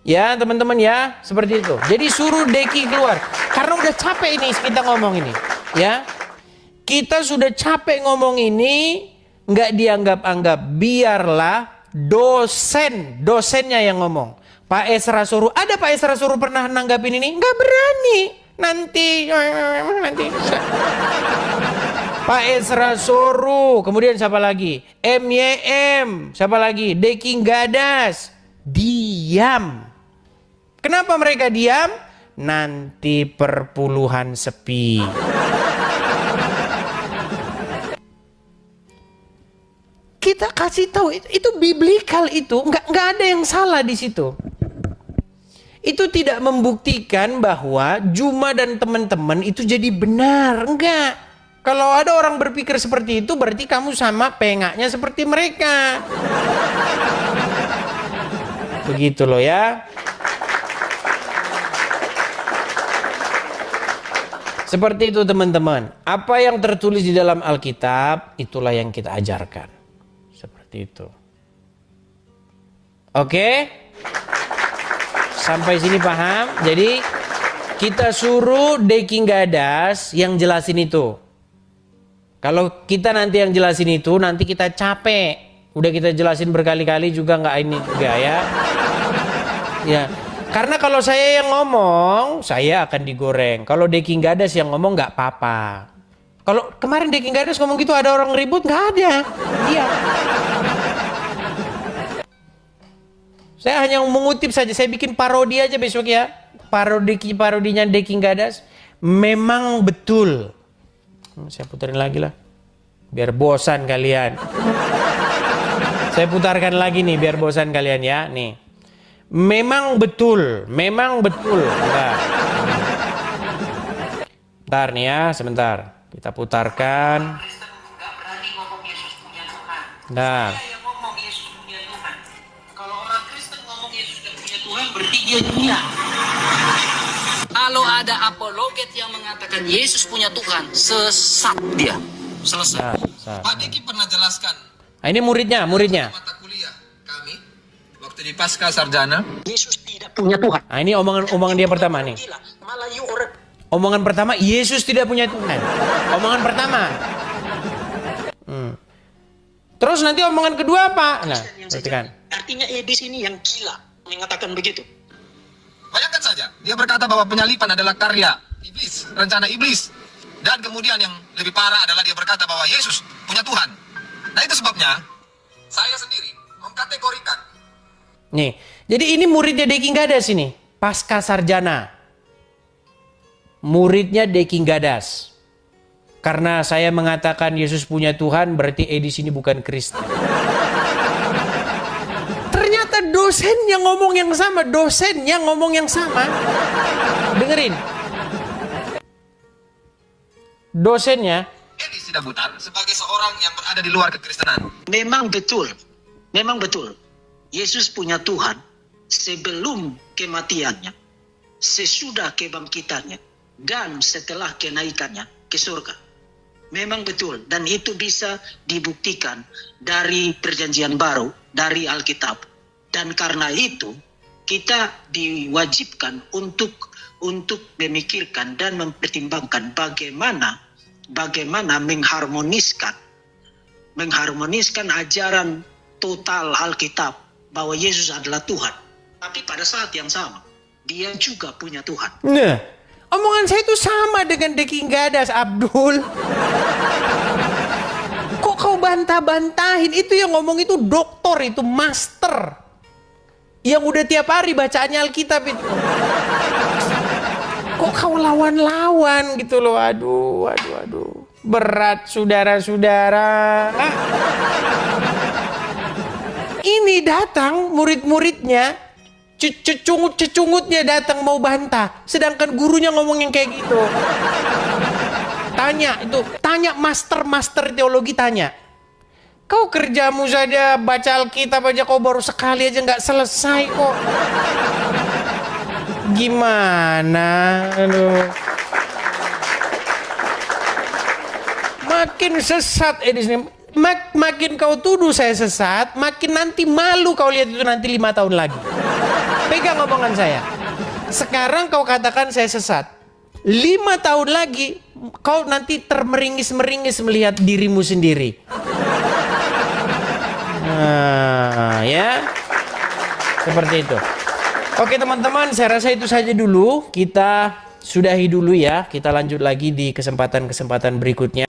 Ya teman-teman ya, seperti itu. Jadi suruh Deki keluar. Karena udah capek ini kita ngomong ini. Ya, kita sudah capek ngomong ini. Nggak dianggap-anggap. Biarlah dosennya yang ngomong. Pak Esra suruh. Ada Pak Esra suruh pernah nanggapin ini? Nggak berani. Nanti Pak Esra Soru, kemudian siapa lagi? MYM, siapa lagi? Deki Gadas, diam. Kenapa mereka diam? Nanti perpuluhan sepi. Kita kasih tahu itu biblikal, itu nggak ada yang salah di situ. Itu tidak membuktikan bahwa Juma dan teman-teman itu jadi benar, enggak. Kalau ada orang berpikir seperti itu, berarti kamu sama pengaknya seperti mereka. Begitu loh ya. Seperti itu teman-teman. Apa yang tertulis di dalam Alkitab, itulah yang kita ajarkan. Seperti itu. Oke? Sampai sini paham? Jadi kita suruh Deki Gadas yang jelasin itu. Kalau kita nanti yang jelasin itu, nanti kita capek. Udah kita jelasin berkali-kali juga nggak ini juga ya. Ya, karena kalau saya yang ngomong, saya akan digoreng. Kalau Deki Gadas yang ngomong nggak apa-apa. Kalau kemarin Deki Gadas ngomong gitu ada orang ribut, nggak ada. Iya. Saya hanya mengutip saja. Saya bikin parodi aja besok ya. Parodinya Deki Gadas. Memang betul. Saya puterin lagi lah. Biar bosan kalian. Saya putarkan lagi nih biar bosan kalian ya. Nih. Memang betul. Memang betul. Bentar nih ya. Sebentar. Kita putarkan. Nah. Kalau orang Kristen ngomong Yesus tidak punya Tuhan, berarti dia gila. Kalau ada apologet yang mengatakan Yesus punya Tuhan, sesat dia. Selesai. Pak Diki pernah jelaskan. Nah, ini muridnya. Mata kuliah kami waktu di Pasca Sarjana. Yesus tidak punya Tuhan. Nah, ini omongan dia pertama nih. Malah you orang. Omongan pertama, Yesus tidak punya Tuhan. Omongan pertama. Terus nanti omongan kedua apa? Nah, perhatikan. Artinya di sini yang gila mengatakan begitu. Bayangkan saja, dia berkata bahwa penyalipan adalah karya iblis, rencana iblis. Dan kemudian yang lebih parah adalah dia berkata bahwa Yesus punya Tuhan. Nah itu sebabnya saya sendiri mengkategorikan. Nih, jadi ini muridnya Deki Gadas ini, Pasca Sarjana. Muridnya Deki Gadas. Karena saya mengatakan Yesus punya Tuhan, berarti di sini bukan Kristen. Ternyata dosennya ngomong yang sama, Dengerin. Dosennya. Edi Sidabutar sebagai seorang yang berada di luar kekristenan. Memang betul. Yesus punya Tuhan sebelum kematiannya, sesudah kebangkitannya, dan setelah kenaikannya ke surga. Memang betul, dan itu bisa dibuktikan dari Perjanjian Baru, dari Alkitab. Dan karena itu kita diwajibkan untuk memikirkan dan mempertimbangkan bagaimana mengharmoniskan ajaran total Alkitab bahwa Yesus adalah Tuhan. Tapi pada saat yang sama, dia juga punya Tuhan. Nah, omongan saya itu sama dengan Deki Gadas, Abdul. Kok kau bantah-bantahin? Itu yang ngomong itu doktor, itu master. Yang udah tiap hari bacaannya Alkitab itu. Kok kau lawan-lawan gitu loh. Aduh. Berat saudara-saudara. Ini datang murid-muridnya, cecungutnya datang mau bantah. Sedangkan gurunya ngomong yang kayak gitu. Tanya master teologi, tanya. Kau kerjamu saja baca Alkitab aja kau baru sekali aja nggak selesai kok. Gimana? Aduh. Makin sesat di sini. Makin kau tuduh saya sesat, makin nanti malu kau lihat itu nanti 5 tahun lagi. Pegang omongan saya. Sekarang kau katakan saya sesat. 5 tahun lagi kau nanti termeringis-meringis melihat dirimu sendiri. Nah, ya. Seperti itu. Oke teman-teman, saya rasa itu saja dulu. Kita sudahi dulu ya. Kita lanjut lagi di kesempatan-kesempatan berikutnya.